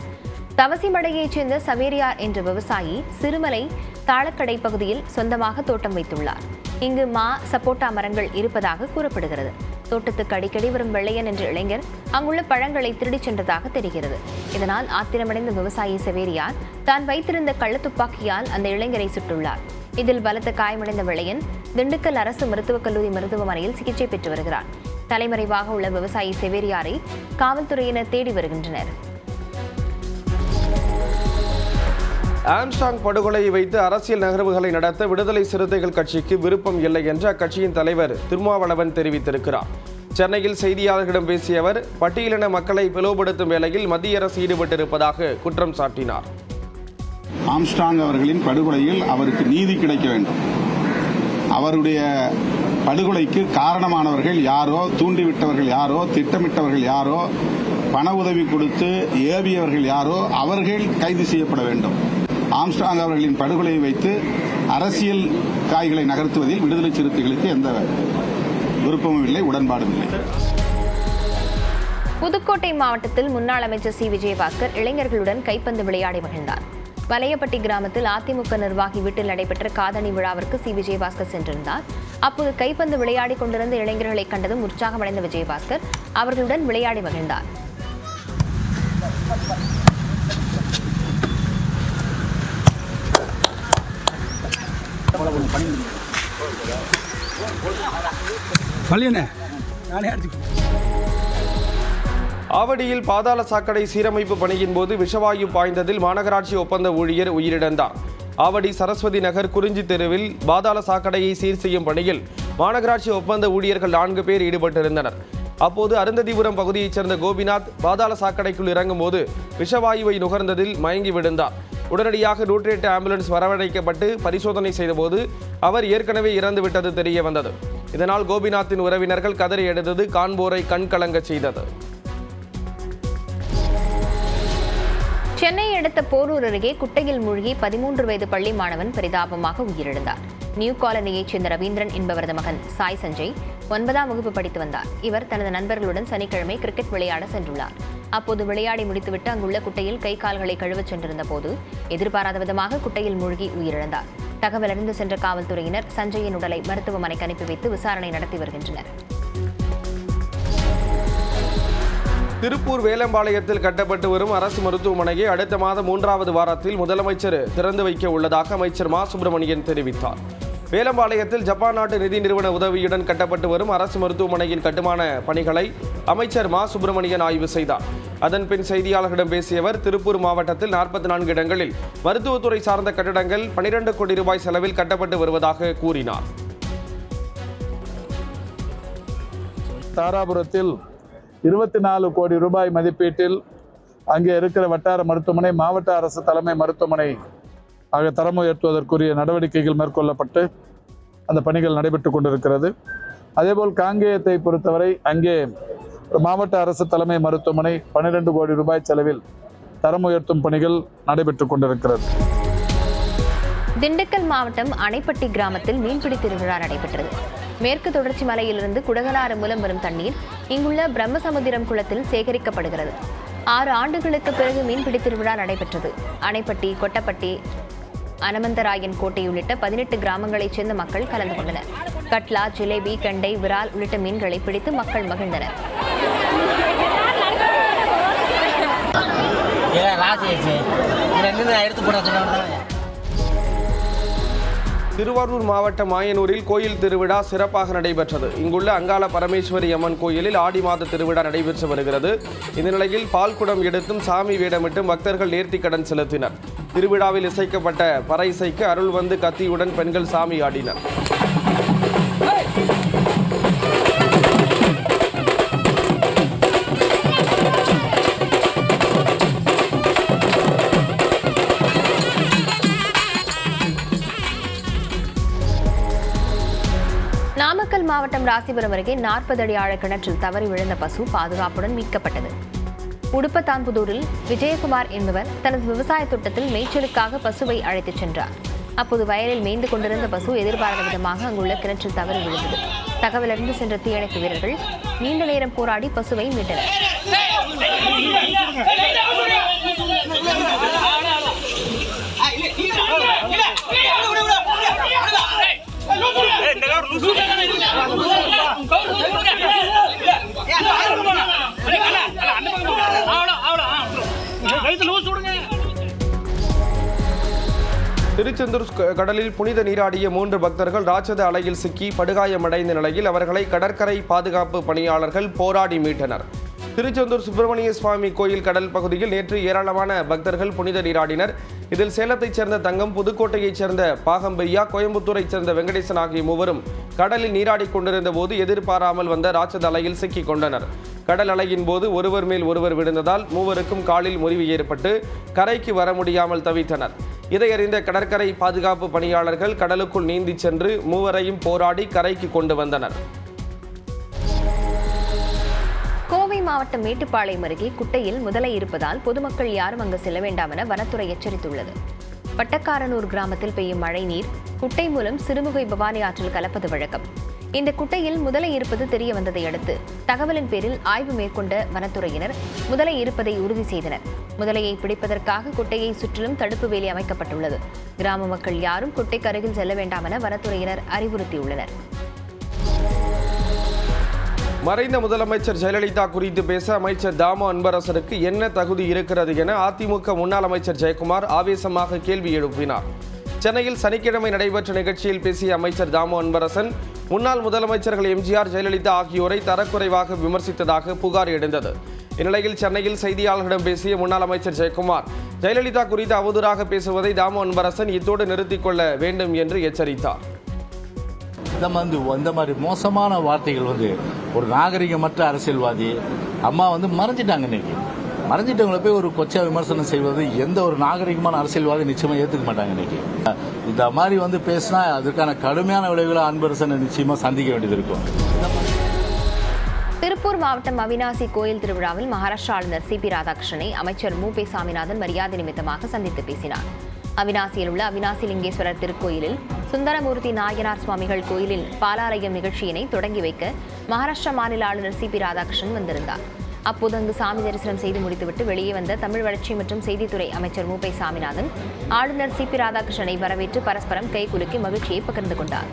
தவசிமடையைச் சேர்ந்த சவேரியார் என்ற விவசாயி சிறுமலை தாளக்கடை பகுதியில் சொந்தமாக தோட்டம் வைத்துள்ளார். இங்கு மா, சப்போட்டா மரங்கள் இருப்பதாக கூறப்படுகிறது. தோட்டத்துக்கு அடிக்கடி வரும் வெள்ளையன் என்ற இளைஞர் அங்குள்ள பழங்களை திருடிச் சென்றதாக தெரிகிறது. இதனால் ஆத்திரமடைந்த விவசாயி சவேரியார் தான் வைத்திருந்த கள்ளத்துப்பாக்கியால் அந்த இளைஞரை சுட்டுள்ளார். இதில் பலத்த காயமடைந்த வெள்ளையன் திண்டுக்கல் அரசு மருத்துவக் கல்லூரி மருத்துவமனையில் சிகிச்சை பெற்று வருகிறார். தலைமறைவாக உள்ள விவசாயி செவேரியாரை காவல்துறையினர் தேடி வருகின்றனர். ஆம்ஸ்ட்ராங் படுகொலையை வைத்து அரசியல் நகர்வுகளை நடத்த விடுதலை சிறுத்தைகள் கட்சிக்கு விருப்பம் இல்லை என்று அக்கட்சியின் தலைவர் திருமாவளவன் தெரிவித்திருக்கிறார். சென்னையில் செய்தியாளர்களிடம் பேசிய அவர் பட்டியலின மக்களை பிளவுபடுத்தும் வேளையில் மத்திய அரசு ஈடுபட்டிருப்பதாக குற்றம் சாட்டினார். ஆம்ஸ்ட்ராங் அவர்களின் படுகொலையில் அவருக்கு நீதி கிடைக்க வேண்டும். அவருடைய படுகொலைக்கு காரணமானவர்கள் யாரோ, தூண்டிவிட்டவர்கள் யாரோ, திட்டமிட்டவர்கள் யாரோ, பண உதவி கொடுத்து ஏவியவர்கள் யாரோ அவர்கள் கைது செய்யப்பட வேண்டும். ஆம்ஸ்ட்ராங் அவர்களின் படுகொலையை வைத்து அரசியல் காய்களை நகர்த்துவதில் விடுதலை சிறுத்தைகளுக்கு எந்த விருப்பமும் இல்லை, உடன்பாடும் இல்லை. புதுக்கோட்டை மாவட்டத்தில் முன்னாள் அமைச்சர் சி. விஜயபாஸ்கர் இளைஞர்களுடன் கைப்பந்து விளையாடி மகிழ்ந்தார். வலையப்பட்டி கிராமத்தில் அதிமுக நிர்வாகி வீட்டில் நடைபெற்ற காதணி விழாவிற்கு சி. விஜயபாஸ்கர் சென்றிருந்தார். அப்போது கைப்பந்து விளையாடி கொண்டிருந்த இளைஞர்களை கண்டதும் உற்சாகமடைந்த விஜயபாஸ்கர் அவர்களுடன் விளையாடி மகிழ்ந்தார். ஆவடியில் பாதாள சாக்கடை சீரமைப்பு பணியின் போது விஷவாயு பாய்ந்ததில் மாநகராட்சி ஒப்பந்த ஊழியர் உயிரிழந்தார். ஆவடி சரஸ்வதி நகர் குறிஞ்சி தெருவில் பாதாள சாக்கடையை சீர் செய்யும் பணியில் மாநகராட்சி ஒப்பந்த ஊழியர்கள் 4 பேர் ஈடுபட்டிருந்தனர். அப்போது அருந்ததிபுரம் பகுதியைச் சேர்ந்த கோபிநாத் பாதாள சாக்கடைக்குள் இறங்கும் போது விஷவாயுவை நுகர்ந்ததில் மயங்கி விழுந்தார். உடனடியாக 108 ஆம்புலன்ஸ் வரவழைக்கப்பட்டு பரிசோதனை செய்தபோது அவர் ஏற்கனவே இறந்துவிட்டது தெரிய வந்தது. இதனால் கோபிநாத்தின் உறவினர்கள் கதறி எழுந்தது காண்போரை கண்கலங்க செய்தது. சென்னை அடுத்த போரூர் அருகே குட்டையில் மூழ்கி 13 வயது பள்ளி மாணவன் பரிதாபமாக உயிரிழந்தார். நியூ காலனியைச் சேர்ந்த ரவீந்திரன் என்பவரது மகன் சாய் சஞ்சய் 9ஆம் வகுப்பு படித்து வந்தார். இவர் தனது நண்பர்களுடன் சனிக்கிழமை கிரிக்கெட் விளையாட சென்றுள்ளார். அப்போது விளையாடி முடித்துவிட்டு அங்குள்ள குட்டையில் கை கால்களை கழுவச் சென்றிருந்த போது எதிர்பாராத விதமாக குட்டையில் மூழ்கி உயிரிழந்தார். தகவல் அறிந்து சென்ற காவல்துறையினர் சஞ்சயின் உடலை மருத்துவமனைக்கு அனுப்பி வைத்து விசாரணை நடத்தி வருகின்றனர். திருப்பூர் வேலம்பாளையத்தில் கட்டப்பட்டு வரும் அரசு மருத்துவமனையை அடுத்த மாதம் 3வது வாரத்தில் முதலமைச்சர் திறந்து வைக்க உள்ளதாக அமைச்சர் மா. சுப்பிரமணியன் தெரிவித்தார். வேலம்பாளையத்தில் ஜப்பான் நாட்டு நிதி நிறுவன உதவியுடன் கட்டப்பட்டு வரும் அரசு மருத்துவமனையின் கட்டுமான பணிகளை அமைச்சர் மா. சுப்பிரமணியன் ஆய்வு செய்தார். அதன்பின் செய்தியாளர்களிடம் பேசிய அவர் திருப்பூர் மாவட்டத்தில் 44 இடங்களில் மருத்துவத்துறை சார்ந்த கட்டடங்கள் 12 கோடி ரூபாய் செலவில் கட்டப்பட்டு வருவதாக கூறினார். தாராபுரத்தில் 24 கோடி ரூபாய் மதிப்பீட்டில் அங்கே இருக்கிற வட்டார மருத்துவமனை மாவட்ட அரசு தலைமை மருத்துவமனை ஆக தரம் உயர்த்துவதற்குரிய நடவடிக்கைகள் மேற்கொள்ளப்பட்டு அந்த பணிகள் நடைபெற்று கொண்டிருக்கிறது. அதேபோல் காங்கேயத்தை பொறுத்தவரை அங்கே மாவட்ட அரசு தலைமை மருத்துவமனை 12 கோடி ரூபாய் செலவில் தரம் உயர்த்தும் பணிகள் நடைபெற்றுக் கொண்டிருக்கிறது. திண்டுக்கல் மாவட்டம் அணைப்பட்டி கிராமத்தில் மீன்பிடி திருவிழா நடைபெற்றது. மேற்கு தொடர்ச்சி மலையிலிருந்து குடகனாறு மூலம் வரும் தண்ணீர் இங்குள்ள பிரம்மசமுத்திரம் குளத்தில் சேகரிக்கப்படுகிறது. 6 ஆண்டுகளுக்கு பிறகு மீன்பிடி திருவிழா நடைபெற்றது. அணைப்பட்டி, கொட்டப்பட்டி, அனமந்தராயன் கோட்டை உள்ளிட்ட 18 கிராமங்களைச் சேர்ந்த மக்கள் கலந்து கொண்டனர். கட்லா, ஜிலேபி, கண்டை, விரால் உள்ளிட்ட மீன்களை பிடித்து மக்கள் மகிழ்ந்தனர். திருவாரூர் மாவட்டம் மாயனூரில் கோயில் திருவிழா சிறப்பாக நடைபெற்றது. இங்குள்ள அங்காள பரமேஸ்வரி அம்மன் கோயிலில் ஆடி மாத திருவிழா நடைபெற்று வருகிறது. இந்த நிலையில் பால்குடம் எடுத்தும் சாமி வேடமிட்டும் பக்தர்கள் நேர்த்திக்கடன் செலுத்தினர். திருவிழாவில் இசைக்கப்பட்ட பறை இசைக்கு அருள் வந்து கத்தியுடன் பெண்கள் சாமி ஆடினர். நாமக்கல் மாவட்டம் ராசிபுரம் அருகே 40 அடி ஆழ கிணற்றில் தவறி விழுந்த பசு பாதுகாப்புடன் மீட்கப்பட்டது. உடுப்பத்தான்புதூரில் விஜயகுமார் என்பவர் தனது விவசாய தோட்டத்தில் மேய்ச்சலுக்காக பசுவை அழைத்துச் சென்றார். அப்போது வயலில் மேய்ந்து கொண்டிருந்த பசு எதிர்பாராத விதமாக அங்குள்ள கிணற்றில் தவறி விழுந்தது. தகவலறிந்து சென்ற தீயணைப்பு வீரர்கள் நீண்ட நேரம் போராடி பசுவை மீட்டனர். திருச்செந்தூர் கடலில் புனித நீராடிய 3 பக்தர்கள் ராட்சத அலையில் சிக்கி படுகாயமடைந்த நிலையில் அவர்களை கடற்கரை பாதுகாப்பு பணியாளர்கள் போராடி மீட்டனர். திருச்செந்தூர் சுப்பிரமணிய சுவாமி கோயில் கடல் பகுதியில் நேற்று ஏராளமான பக்தர்கள் புனித நீராடினர். இதில் சேலத்தைச் சேர்ந்த தங்கம், புதுக்கோட்டையைச் சேர்ந்த பாகம்பிரியா, கோயம்புத்தூரைச் சேர்ந்த வெங்கடேசன் ஆகிய மூவரும் கடலில் நீராடி கொண்டிருந்த போது எதிர்பாராமல் வந்த ராட்சத அலையில் சிக்கிக் கொண்டனர். கடல் அலையின் போது ஒருவர் மேல் ஒருவர் விழுந்ததால் மூவருக்கும் காலில் முறிவு ஏற்பட்டு கரைக்கு வர முடியாமல் தவித்தனர். இதை அறிந்த கடற்கரை பாதுகாப்பு பணியாளர்கள் கடலுக்குள் நீந்தி சென்று மூவரையும் போராடி கரைக்கு கொண்டு வந்தனர். கோவை மாவட்டம் மேட்டுப்பாளையம் அருகே குட்டையில் முதலை இருப்பதால் பொதுமக்கள் யாரும் அங்கு செல்ல வேண்டாம் என வனத்துறை எச்சரித்துள்ளது. வட்டக்காரனூர் கிராமத்தில் பெய்யும் மழை நீர் குட்டை மூலம் சிறுமுகை பவானி ஆற்றில் கலப்பது வழக்கம். இந்த குட்டையில் முதலை இருப்பது தெரிய வந்ததை அடுத்து தகவலின் பேரில் ஆய்வு மேற்கொண்ட வனத்துறையினர் முதலை இருப்பதை உறுதி செய்தனர். முதலையை பிடிப்பதற்காக குட்டையை சுற்றிலும் தடுப்பு வேலி அமைக்கப்பட்டுள்ளது. கிராம மக்கள் யாரும் குட்டைக்கு அருகில் செல்ல வேண்டாம் என வனத்துறையினர் அறிவுறுத்தியுள்ளனர். மறைந்த முதலமைச்சர் ஜெயலலிதா குறித்து பேச அமைச்சர் தாமு அன்பரசனுக்கு என்ன தகுதி இருக்கிறது என அதிமுக முன்னாள் அமைச்சர் ஜெயக்குமார் ஆவேசமாக கேள்வி எழுப்பினார். சென்னையில் சனிக்கிழமை நடைபெற்ற நிகழ்ச்சியில் பேசிய அமைச்சர் தாமு அன்பரசன் முன்னாள் முதலமைச்சர்கள் எம்ஜிஆர், ஜெயலலிதா ஆகியோரை தரக்குறைவாக விமர்சித்ததாக புகார் எழுந்தது. இந்நிலையில் சென்னையில் செய்தியாளர்களிடம் பேசிய முன்னாள் அமைச்சர் ஜெயக்குமார் ஜெயலலிதா குறித்து அவதூறாக பேசுவதை தாமு அன்பரசன் இத்தோடு நிறுத்திக் கொள்ள வேண்டும் என்று எச்சரித்தார். இந்த மாதிரி மோசமான வார்த்தைகள் ஒரு நாகரிகமற்ற அரசியல்வாதி அம்மா மறைஞ்சிட்டாங்க. இன்னைக்கு மறைஞ்சிட்டவங்களை போய் ஒரு கொச்சா விமர்சனம் செய்வது எந்த ஒரு நாகரிகமான அரசியல்வாதி நிச்சயமா ஏற்றுக்க மாட்டாங்க. இன்னைக்கு இந்த மாதிரி பேசினா அதற்கான கடுமையான விளைவுகளை அன்பரசனை நிச்சயமா சந்திக்க வேண்டியது இருக்கும். திருப்பூர் மாவட்டம் அவினாசி கோயில் திருவிழாவில் மகாராஷ்டிரா ஆளுநர் சிபி ராதாகிருஷ்ணனை அமைச்சர் மு. பி. சாமிநாதன் மரியாதை நிமித்தமாக சந்தித்து பேசினார். அவினாசியில் உள்ள அவினாசி லிங்கேஸ்வரர் திருக்கோயிலில் சுந்தரமூர்த்தி நாயனார் சுவாமிகள் கோயிலில் பாலாலயம் நிகழ்ச்சியினை தொடங்கி வைக்க மகாராஷ்டிரா மாநில ஆளுநர் சிபி ராதாகிருஷ்ணன் வந்திருந்தார். அப்போது அங்கு சாமி தரிசனம் செய்து முடித்துவிட்டு வெளியே வந்த தமிழ் வளர்ச்சி மற்றும் செய்தித்துறை அமைச்சர் மு. பி. சாமிநாதன் ஆளுநர் சிபி ராதாகிருஷ்ணனை வரவேற்று பரஸ்பரம் கைகுலுக்கி மகிழ்ச்சியை பகிர்ந்து கொண்டார்.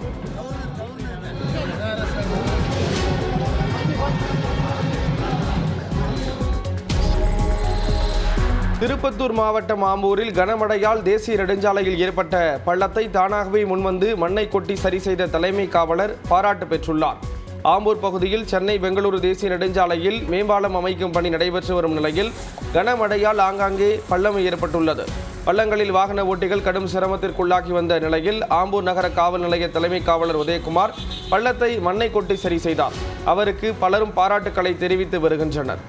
திருப்பத்தூர் மாவட்டம் ஆம்பூரில் கனமழையால் தேசிய நெடுஞ்சாலையில் ஏற்பட்ட பள்ளத்தை தானாகவே முன்வந்து மண்ணை கொட்டி சரி செய்த தலைமை காவலர் பாராட்டு பெற்றுள்ளார். ஆம்பூர் பகுதியில் சென்னை பெங்களூரு தேசிய நெடுஞ்சாலையில் மேம்பாலம் அமைக்கும் பணி நடைபெற்று வரும் நிலையில் கனமழையால் ஆங்காங்கே பள்ளம் ஏற்பட்டுள்ளது. பள்ளங்களில் வாகன ஓட்டிகள் கடும் சிரமத்திற்குள்ளாகி வந்த நிலையில் ஆம்பூர் நகர காவல் நிலைய தலைமை காவலர் உதயகுமார் பள்ளத்தை மண்ணை கொட்டி சரி செய்தார். அவருக்கு பலரும் பாராட்டுக்களை தெரிவித்து வருகின்றனர்.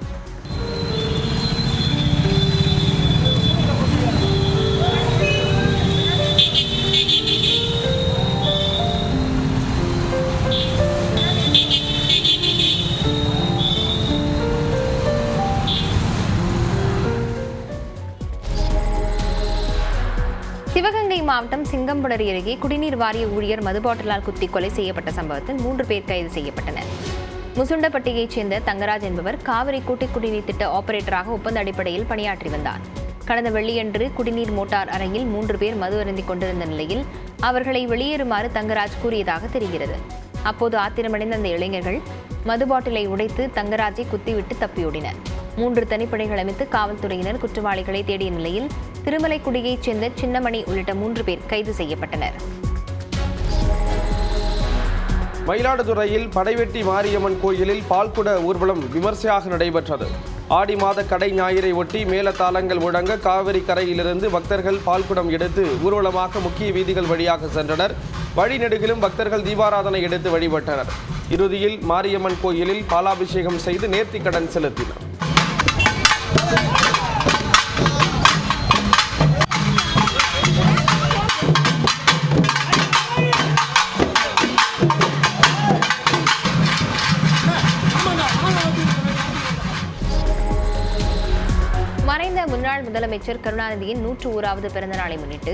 மாவட்டம் சிங்கம்புணரி அருகே குடிநீர் வாரிய ஊழியர் மதுபாட்டிலால் குத்தி கொலை செய்யப்பட்ட சம்பவத்தில் 3 பேர் கைது செய்யப்பட்டனர். முசுண்டப்பட்டியைச் சேர்ந்த தங்கராஜ் என்பவர் காவிரி கூட்டு குடிநீர் திட்ட ஆபரேட்டராக ஒப்பந்த அடிப்படையில் பணியாற்றி வந்தார். கடந்த வெள்ளியன்று குடிநீர் மோட்டார் அறையில் 3 பேர் மது அருந்திக் கொண்டிருந்த நிலையில் அவர்களை வெளியேறுமாறு தங்கராஜ் கூறியதாக தெரிகிறது. அப்போது ஆத்திரமடைந்த அந்த இளைஞர்கள் மது பாட்டிலை உடைத்து தங்கராஜை குத்திவிட்டு தப்பியோடினர். 3 தனிப்படைகள் அமைத்து காவல்துறையினர் குற்றவாளிகளை தேடிய நிலையில் திருமலைக்குடியைச் சேர்ந்த சின்னமணி உள்ளிட்ட 3 பேர் கைது செய்யப்பட்டனர். மயிலாடுதுறையில் படைவெட்டி மாரியம்மன் கோயிலில் பால்குட ஊர்வலம் விமர்சையாக நடைபெற்றது. ஆடி மாத கடை ஞாயிறை ஒட்டி மேளதாளங்கள் முழங்க காவிரி கரையிலிருந்து பக்தர்கள் பால்குடம் எடுத்து ஊர்வலமாக முக்கிய வீதிகள் வழியாக சென்றனர். வழிநெடுகிலும் பக்தர்கள் தீபாராதனை எடுத்து வழிபட்டனர். இறுதியில் மாரியம்மன் கோயிலில் பாலாபிஷேகம் செய்து நேர்த்திக்கடன் செலுத்தினர். மறைந்த முன்னாள் முதலமைச்சர் கருணாநிதியின் 101வது பிறந்த நாளை முன்னிட்டு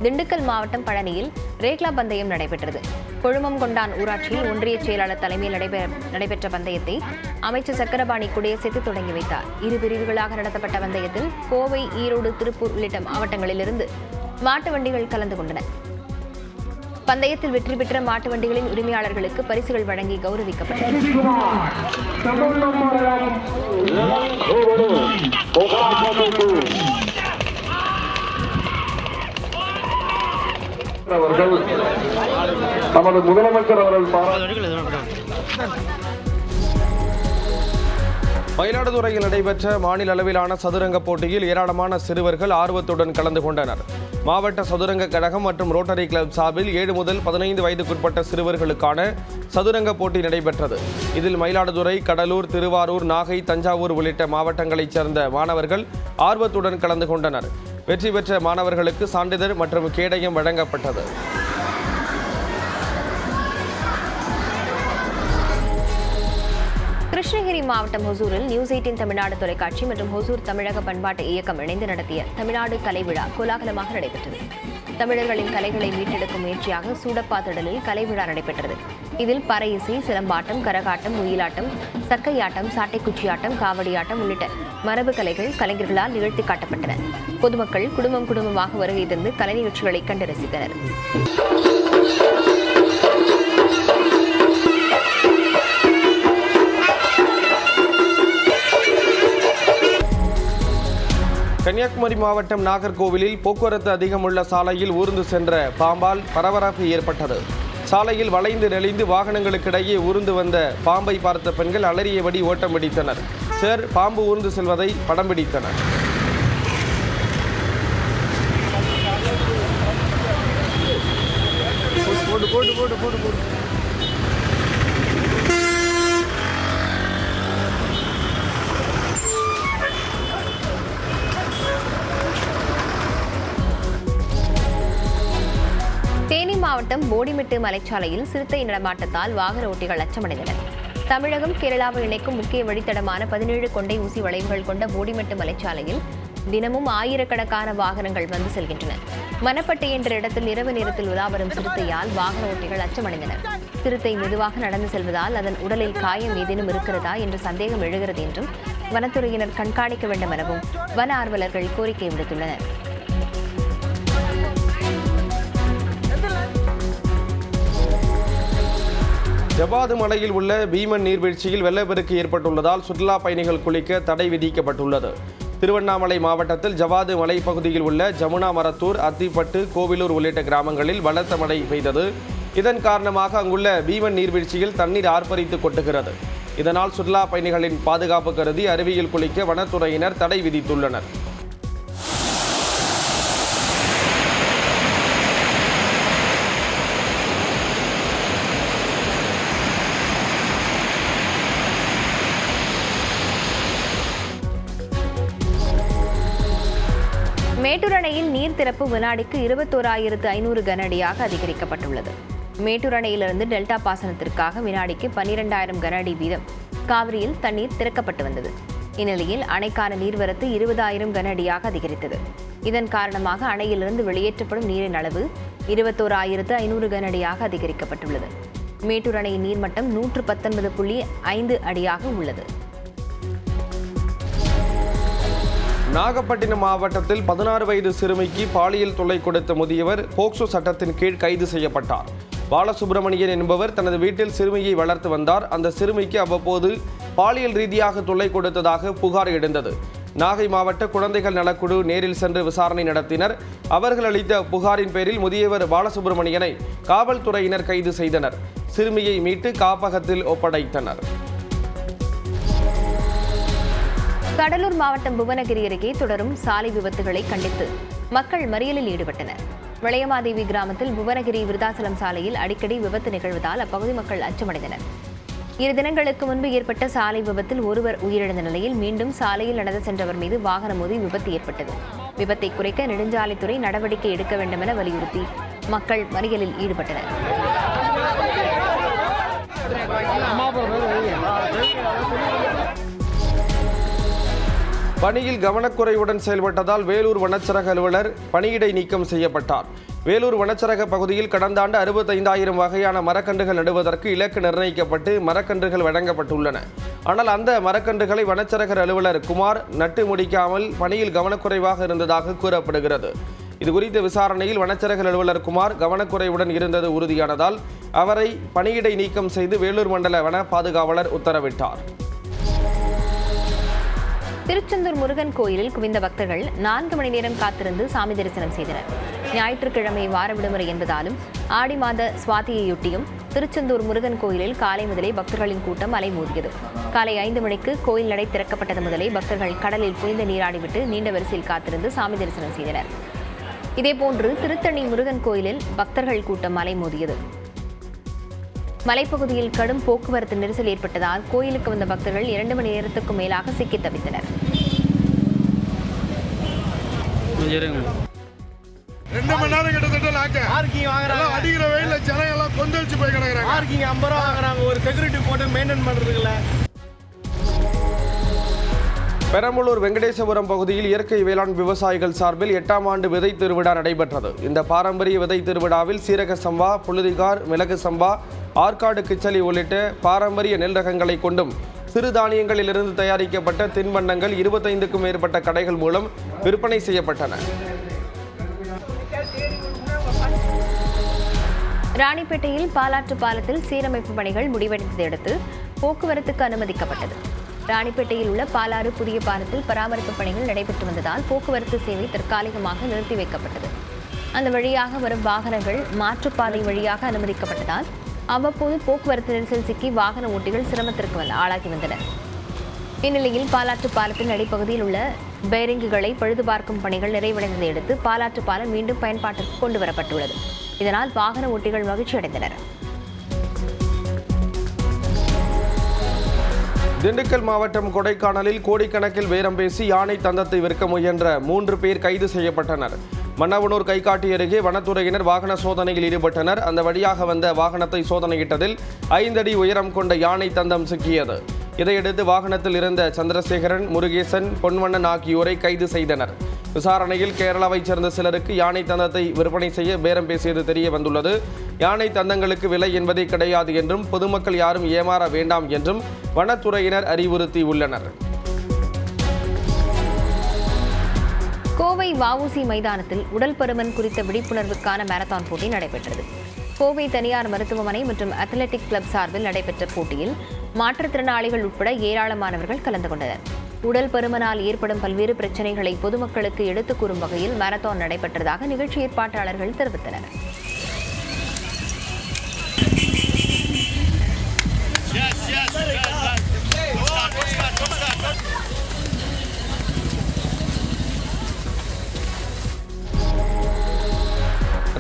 திண்டுக்கல் மாவட்டம் பழனியில் ரேக்லா பந்தயம் நடைபெற்றது. கொழுமங்கொண்டான் ஊராட்சியில் ஒன்றிய செயலாளர் தலைமையில் நடைபெற்ற பந்தயத்தை அமைச்சர் சக்கரபாணி கொடியசைத்து தொடங்கி வைத்தார். 2 பிரிவுகளாக நடத்தப்பட்ட பந்தயத்தில் கோவை, ஈரோடு, திருப்பூர் உள்ளிட்ட மாவட்டங்களிலிருந்து மாட்டு வண்டிகள் கலந்து கொண்டன. பந்தயத்தில் வெற்றி பெற்ற மாட்டு வண்டிகளின் உரிமையாளர்களுக்கு பரிசுகள் வழங்கி கௌரவிக்கப்பட்டது. நமது முதலமைச்சர் அவர்கள் மயிலாடுதுறையில் நடைபெற்ற மாநில அளவிலான சதுரங்க போட்டியில் ஏராளமான சிறுவர்கள் ஆர்வத்துடன் கலந்து கொண்டனர். மாவட்ட சதுரங்க கழகம் மற்றும் ரோட்டரி கிளப் சார்பில் 7 முதல் 15 வயதுக்குட்பட்ட சிறுவர்களுக்கான சதுரங்க போட்டி நடைபெற்றது. இதில் மயிலாடுதுறை, கடலூர், திருவாரூர், நாகை, தஞ்சாவூர் உள்ளிட்ட மாவட்டங்களைச் சேர்ந்த மாணவர்கள் ஆர்வத்துடன் கலந்து கொண்டனர். வெற்றி பெற்ற மாணவர்களுக்கு சான்றிதழ் மற்றும் கேடயம் வழங்கப்பட்டது. கிருஷ்ணகிரி மாவட்டம் ஹொசூரில் நியூஸ் 18 தமிழ்நாடு தொலைக்காட்சி மற்றும் ஹொசூர் தமிழக பண்பாட்டு இயக்கம் இணைந்து நடத்திய தமிழ்நாடு கலை விழா கோலாகலமாக நடைபெற்றது. தமிழர்களின் கலைகளை மீட்டெடுக்கும் முயற்சியாக சூடப்பா திடலில் கலை விழா நடைபெற்றது. இதில் பறை இசை, சிலம்பாட்டம், கரகாட்டம், ஒயிலாட்டம், சக்கையாட்டம், சாட்டைக்குச்சியாட்டம், காவடியாட்டம் உள்ளிட்ட மரபு கலைகள் கலைஞர்களால் நிகழ்த்தி காட்டப்பட்டன. பொதுமக்கள் குடும்பமாக வருகை தந்து கலை நிகழ்ச்சிகளை கண்டு ரசித்தனர். கன்னியாகுமரி மாவட்டம் நாகர்கோவிலில் போக்குவரத்து அதிகமுள்ள சாலையில் ஊர்ந்து சென்ற பாம்பால் பரபரப்பு ஏற்பட்டது. சாலையில் வளைந்து நெளிந்து வாகனங்களுக்கிடையே ஊர்ந்து வந்த பாம்பை பார்த்த பெண்கள் அலறியபடி ஓட்டம் பிடித்தனர். சிலர் பாம்பு ஊர்ந்து செல்வதை படம் பிடித்தனர். தேனி மாவட்டம் போடிமெட்டு மலைச்சாலையில் சிறுத்தை நடமாட்டத்தால் வாகன ஓட்டிகள் அச்சமடைந்தனர். தமிழகம், கேரளாவை இணைக்கும் முக்கிய வழித்தடமான 17 கொண்டை ஊசி வளைவுகள் கொண்ட போடிமெட்டு மலைச்சாலையில் தினமும் ஆயிரக்கணக்கான வாகனங்கள் வந்து செல்கின்றன. மணப்பட்டி என்ற இடத்தில் இரவு நேரத்தில் உலா வரும் சிறுத்தையால் வாகன ஓட்டிகள் அச்சமடைந்தனர். சிறுத்தை மெதுவாக நடந்து செல்வதால் அதன் உடலில் காயம் ஏதேனும் இருக்கிறதா என்ற சந்தேகம் எழுகிறது என்றும் வனத்துறையினர் கண்காணிக்க வேண்டும் எனவும் வன ஆர்வலர்கள் கோரிக்கை விடுத்துள்ளனர். ஜவாது மலையில் உள்ள பீமன் நீர்வீழ்ச்சியில் வெள்ளப்பெருக்கு ஏற்பட்டுள்ளதால் சுற்றுலா பயணிகள் குளிக்க தடை விதிக்கப்பட்டுள்ளது. திருவண்ணாமலை மாவட்டத்தில் ஜவாது மலைப்பகுதியில் உள்ள ஜமுனா மரத்தூர், அத்திப்பட்டு, கோவிலூர் உள்ளிட்ட கிராமங்களில் பலத்த மழை பெய்தது. இதன் காரணமாக அங்குள்ள பீமன் நீர்வீழ்ச்சியில் தண்ணீர் ஆர்ப்பரித்து கொட்டுகிறது. இதனால் சுற்றுலா பயணிகளின் பாதுகாப்பு கருதி அருவியில் குளிக்க வனத்துறையினர் தடை விதித்துள்ளனர். மேட்டூர் அணையில் நீர் திறப்பு வினாடிக்கு 21,500 கன அடியாக அதிகரிக்கப்பட்டுள்ளது. மேட்டூர் அணையிலிருந்து டெல்டா பாசனத்திற்காக வினாடிக்கு 12,000 கன அடி வீதம் காவிரியில் தண்ணீர் திறக்கப்பட்டு வந்தது. இந்நிலையில் அணைக்கான நீர்வரத்து 20,000 கன அடியாக அதிகரித்தது. இதன் காரணமாக அணையிலிருந்து வெளியேற்றப்படும் நீரின் அளவு 21,500 கன அடியாக அதிகரிக்கப்பட்டுள்ளது. மேட்டூர் அணையின் நீர்மட்டம் 119.5 அடியாக உள்ளது. நாகப்பட்டினம் மாவட்டத்தில் 16 வயது சிறுமிக்கு பாலியல் தொல்லை கொடுத்த முதியவர் போக்சோ சட்டத்தின் கீழ் கைது செய்யப்பட்டார். பாலசுப்ரமணியன் என்பவர் தனது வீட்டில் சிறுமியை வளர்த்து வந்தார். அந்த சிறுமிக்கு அவ்வப்போது பாலியல் ரீதியாக தொல்லை கொடுத்ததாக புகார் எழுந்தது. நாகை மாவட்ட குழந்தைகள் நலக்குழு நேரில் சென்று விசாரணை நடத்தினர். அவர்கள் அளித்த புகாரின் பேரில் முதியவர் பாலசுப்ரமணியனை காவல்துறையினர் கைது செய்தனர். சிறுமியை மீட்டு காப்பகத்தில் ஒப்படைத்தனர். கடலூர் மாவட்டம் புவனகிரி அருகே தொடரும் சாலை விபத்துகளை கண்டித்து மக்கள் மறியலில் ஈடுபட்டனர். விளையமாதேவி கிராமத்தில் புவனகிரி விருதாசலம் சாலையில் அடிக்கடி விபத்து நிகழ்வதால் அப்பகுதி மக்கள் அச்சமடைந்தனர். 2 தினங்களுக்கு முன்பு ஏற்பட்ட சாலை விபத்தில் ஒருவர் உயிரிழந்த நிலையில் மீண்டும் சாலையில் நடந்து சென்றவர் மீது வாகனம் மோதி விபத்து ஏற்பட்டது. விபத்தை குறைக்க நெடுஞ்சாலைத்துறை நடவடிக்கை எடுக்க வேண்டும் என வலியுறுத்தி மக்கள் மறியலில் ஈடுபட்டனர். பணியில் கவனக்குறைவுடன் செயல்பட்டதால் வேலூர் வனச்சரக அலுவலர் பணியிடை நீக்கம் செய்யப்பட்டார். வேலூர் வனச்சரக பகுதியில் கடந்த ஆண்டு 65,000 வகையான மரக்கன்றுகள் நடுவதற்கு இலக்கு நிர்ணயிக்கப்பட்டு மரக்கன்றுகள் வழங்கப்பட்டுள்ளன. ஆனால் அந்த மரக்கன்றுகளை வனச்சரக அலுவலர் குமார் நட்டு முடிக்காமல் பணியில் கவனக்குறைவாக இருந்ததாக கூறப்படுகிறது. இதுகுறித்த விசாரணையில் வனச்சரக அலுவலர் குமார் கவனக்குறைவுடன் இருந்தது உறுதியானதால் அவரை பணியிடை நீக்கம் செய்து வேலூர் மண்டல வன பாதுகாவலர் உத்தரவிட்டார். திருச்செந்தூர் முருகன் கோயிலில் குவிந்த பக்தர்கள் 4 மணி நேரம் காத்திருந்து சாமி தரிசனம் செய்தனர். ஞாயிற்றுக்கிழமை வார விடுமுறை என்பதாலும் ஆடி மாத சுவாதியையொட்டியும் திருச்செந்தூர் முருகன் கோயிலில் காலை முதலே பக்தர்களின் கூட்டம் அலைமோதியது. காலை 5 மணிக்கு கோயில் நடை திறக்கப்பட்டது முதலே பக்தர்கள் கடலில் புனித நீராடிவிட்டு நீண்ட வரிசையில் காத்திருந்து சாமி தரிசனம் செய்தனர். இதேபோன்று திருத்தணி முருகன் கோயிலில் பக்தர்கள் கூட்டம் அலைமோதியது. மலைப்பகுதியில் கடும் போக்குவரத்து நெரிசல் ஏற்பட்டதால் கோயிலுக்கு வந்த பக்தர்கள் 2 மணி நேரத்துக்கும் மேலாக சிக்கி தவித்தனர். 2 மணி நேரம் கிட்டத்தட்ட அடிக்கிற வெயில ஜனம் எல்லாம் கொந்தளிச்சு போய் கிடக்குறாங்க. 50 ரூபா வாங்குறாங்க ஒரு செக்யூரிட்டி போட்டு மெயின்டைன் பண்றதுக்குள்ள. பெரம்பலூர் வெங்கடேசபுரம் பகுதியில் இயற்கை வேளாண் விவசாயிகள் சார்பில் 8ஆம் ஆண்டு விதை திருவிழா நடைபெற்றது. இந்த பாரம்பரிய விதை திருவிழாவில் சீரக சம்பா, புழுதிகார், மிளகு சம்பா, ஆற்காடு கிச்சலி உள்ளிட்ட பாரம்பரிய நெல் ரகங்களை கொண்டும் சிறுதானியங்களிலிருந்து தயாரிக்கப்பட்ட தின்பண்டங்கள் 25க்கும் மேற்பட்ட கடைகள் மூலம் விற்பனை செய்யப்பட்டன. ராணிப்பேட்டையில் பாலாற்று பாலத்தில் சீரமைப்பு பணிகள் முடிவடைந்ததை அடுத்து போக்குவரத்துக்கு அனுமதிக்கப்பட்டது. ராணிப்பேட்டையில் உள்ள பாலாறு புதிய பாலத்தில் பராமரிப்பு பணிகள் நடைபெற்று வந்ததால் போக்குவரத்து சேவை தற்காலிகமாக நிறுத்தி வைக்கப்பட்டது. அந்த வழியாக வரும் வாகனங்கள் மாற்றுப்பாதை வழியாக அனுமதிக்கப்பட்டதால் அவ்வப்போது போக்குவரத்து நெரிசல் சிக்கி வாகன ஓட்டிகள் சிரமத்திற்கு ஆளாகி வந்தனர். இந்நிலையில் பாலாற்று பாலத்தின் அடிப்பகுதியில் உள்ள பேரிங்குகளை பழுது பார்க்கும் பணிகள் நிறைவடைந்ததை அடுத்து பாலாற்று பாலம் மீண்டும் பயன்பாட்டிற்கு கொண்டுவரப்பட்டுள்ளது. இதனால் வாகன ஓட்டிகள் மகிழ்ச்சி அடைந்தனர். திண்டுக்கல் மாவட்டம் கொடைக்கானலில் கோடிக்கணக்கில் பேரம் பேசி யானை தந்தத்தை விற்க முயன்ற 3 பேர் கைது செய்யப்பட்டனர். மன்னவனூர் கைகாட்டி அருகே வனத்துறையினர் வாகன சோதனையில் ஈடுபட்டனர். அந்த வழியாக வந்த வாகனத்தை சோதனையிட்டதில் 5 அடி உயரம் கொண்ட யானை தந்தம் சிக்கியது. இதையடுத்து வாகனத்தில் இருந்த சந்திரசேகரன், முருகேசன், பொன்வண்ணன் ஆகியோரை கைது செய்தனர். விசாரணையில் கேரளாவைச் சேர்ந்த சிலருக்கு யானை தந்தத்தை விற்பனை செய்ய பேரம் பேசியது தெரிய வந்துள்ளது. யானை தந்தங்களுக்கு விலை என்பதே கிடையாது என்றும் பொதுமக்கள் யாரும் ஏமாற வேண்டாம் என்றும் வனத்துறையினர் அறிவுறுத்தியுள்ளனர். கோவை வஉசி மைதானத்தில் உடல் பருமன் குறித்த விழிப்புணர்வுக்கான மாரத்தான் போட்டி நடைபெற்றது. கோவை தனியார் மருத்துவமனை மற்றும் அத்லெட்டிக் கிளப் சார்பில் நடைபெற்ற போட்டியில் மாற்றுத்திறனாளிகள் உட்பட ஏராளமானவர்கள் கலந்து கொண்டனர். உடல் பருமனால் ஏற்படும் பல்வேறு பிரச்சனைகளை பொதுமக்களுக்கு எடுத்துக் கூறும் வகையில் மாரத்தான் நடைபெற்றதாக நிகழ்ச்சி ஏற்பாட்டாளர்கள் தெரிவித்தனர்.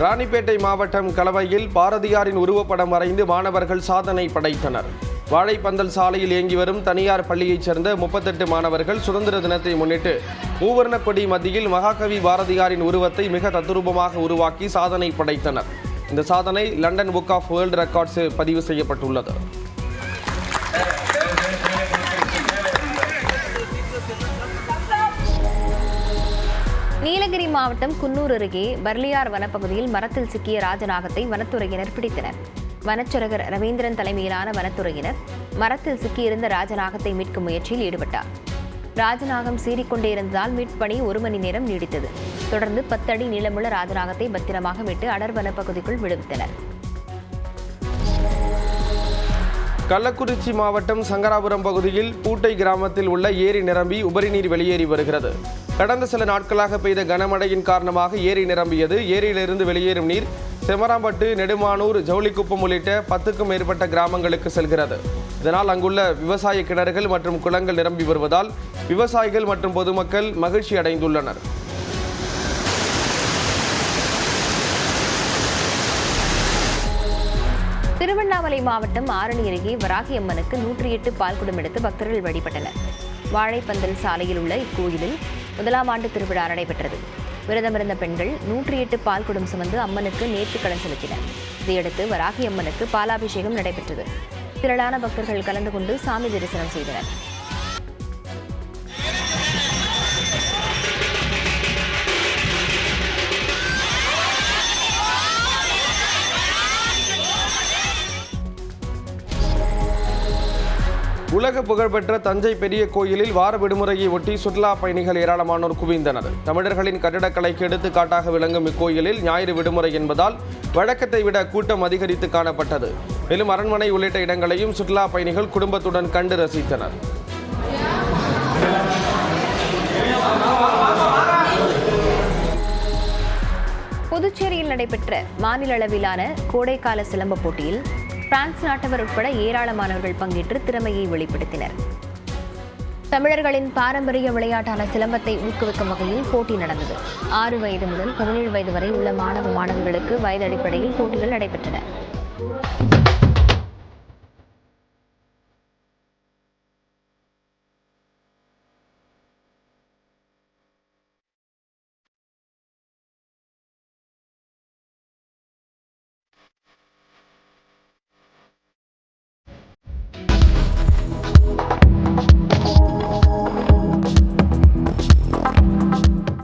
ராணிப்பேட்டை மாவட்டம் கலவையில் பாரதியாரின் உருவப்படம் வரைந்து மாணவர்கள் சாதனை படைத்தனர். வாழைப்பந்தல் சாலையில் இயங்கி வரும் தனியார் பள்ளியைச் சேர்ந்த 38 மாணவர்கள் சுதந்திர தினத்தை முன்னிட்டு மூவர்ண கொடி மத்தியில் மகாகவி பாரதியாரின் உருவத்தை மிக தத்ரூபமாக உருவாக்கி சாதனை படைத்தனர். இந்த சாதனை London book of world records பதிவு செய்யப்பட்டுள்ளது. நீலகிரி மாவட்டம் குன்னூர் அருகே பர்லியார் வனப்பகுதியில் மரத்தில் சிக்கிய ராஜநாகத்தை வனத்துறையினர் பிடித்தனர். வனச்சரகர் ரவீந்திரன் தலைமையிலான வனத்துறையினர் மரத்தில் சிக்கியிருந்த ராஜநாகத்தை மீட்கும் முயற்சியில் ஈடுபட்டார். ராஜநாகம் சீறிக்கொண்டே இருந்ததால் மீட்பு பணி 1 மணி நேரம் நீடித்தது. தொடர்ந்து 10 அடி நீளமுள்ள ராஜநாகத்தை பத்திரமாக மீட்டு அடர் வனப்பகுதிக்குள் விடுவித்தனர். கள்ளக்குறிச்சி மாவட்டம் சங்கராபுரம் பகுதியில் பூட்டை கிராமத்தில் உள்ள ஏரி நிரம்பி உபரிநீர் வெளியேறி வருகிறது. கடந்த சில நாட்களாக பெய்த கனமழையின் காரணமாக ஏரி நிரம்பியது. ஏரியிலிருந்து வெளியேறும் நீர் செமராம்பட்டு, நெடுமானூர், ஜவுளிக்குப்பம் உள்ளிட்ட 10க்கும் மேற்பட்ட கிராமங்களுக்கு செல்கிறது. இதனால் அங்குள்ள விவசாய கிணறுகள் மற்றும் குளங்கள் நிரம்பி வருவதால் விவசாயிகள் மற்றும் பொதுமக்கள் மகிழ்ச்சி அடைந்துள்ளனர். திருவண்ணாமலை மாவட்டம் ஆரணி அருகே வராகி அம்மனுக்கு 108 பால்குடம் எடுத்து பக்தர்கள் வழிபட்டனர். வாழைப்பந்தல் சாலையில் உள்ள இக்கோயிலில் 1ஆம் ஆண்டு திருவிழா நடைபெற்றது. விரதமிருந்த பெண்கள் 108 பால்குடம் சுமந்து அம்மனுக்கு நேர்த்திக்கடன் செலுத்தினர். இதையடுத்து வராகி அம்மனுக்கு பாலாபிஷேகம் நடைபெற்றது. திரளான பக்தர்கள் கலந்து கொண்டு சாமி தரிசனம் செய்தனர். உலக புகழ்பெற்ற தஞ்சை பெரிய கோயிலில் வார விடுமுறையை ஒட்டி சுற்றுலா பயணிகள் ஏராளமானோர் குவிந்தனர். தமிழர்களின் கட்டிடக்கலைக்கு எடுத்துக்காட்டாக விளங்கும் இக்கோயிலில் ஞாயிறு விடுமுறை என்பதால் வழக்கத்தை விட கூட்டம் அதிகரித்து காணப்பட்டது. மேலும் அரண்மனை உள்ளிட்ட இடங்களையும் சுற்றுலா பயணிகள் குடும்பத்துடன் கண்டு ரசித்தனர். புதுச்சேரியில் நடைபெற்ற மாநில அளவிலான கோடைக்கால சிலம்ப போட்டியில் பிரான்ஸ் நாட்டவர் உட்பட ஏராளமானவர்கள் பங்கேற்று திறமையை வெளிப்படுத்தினர். தமிழர்களின் பாரம்பரிய விளையாட்டான சிலம்பத்தை ஊக்குவிக்கும் வகையில் போட்டி நடந்தது. 6 வயது முதல் 17 வயது வரை உள்ள மாணவர்களுக்கு வயது அடிப்படையில் போட்டிகள் நடைபெற்றன.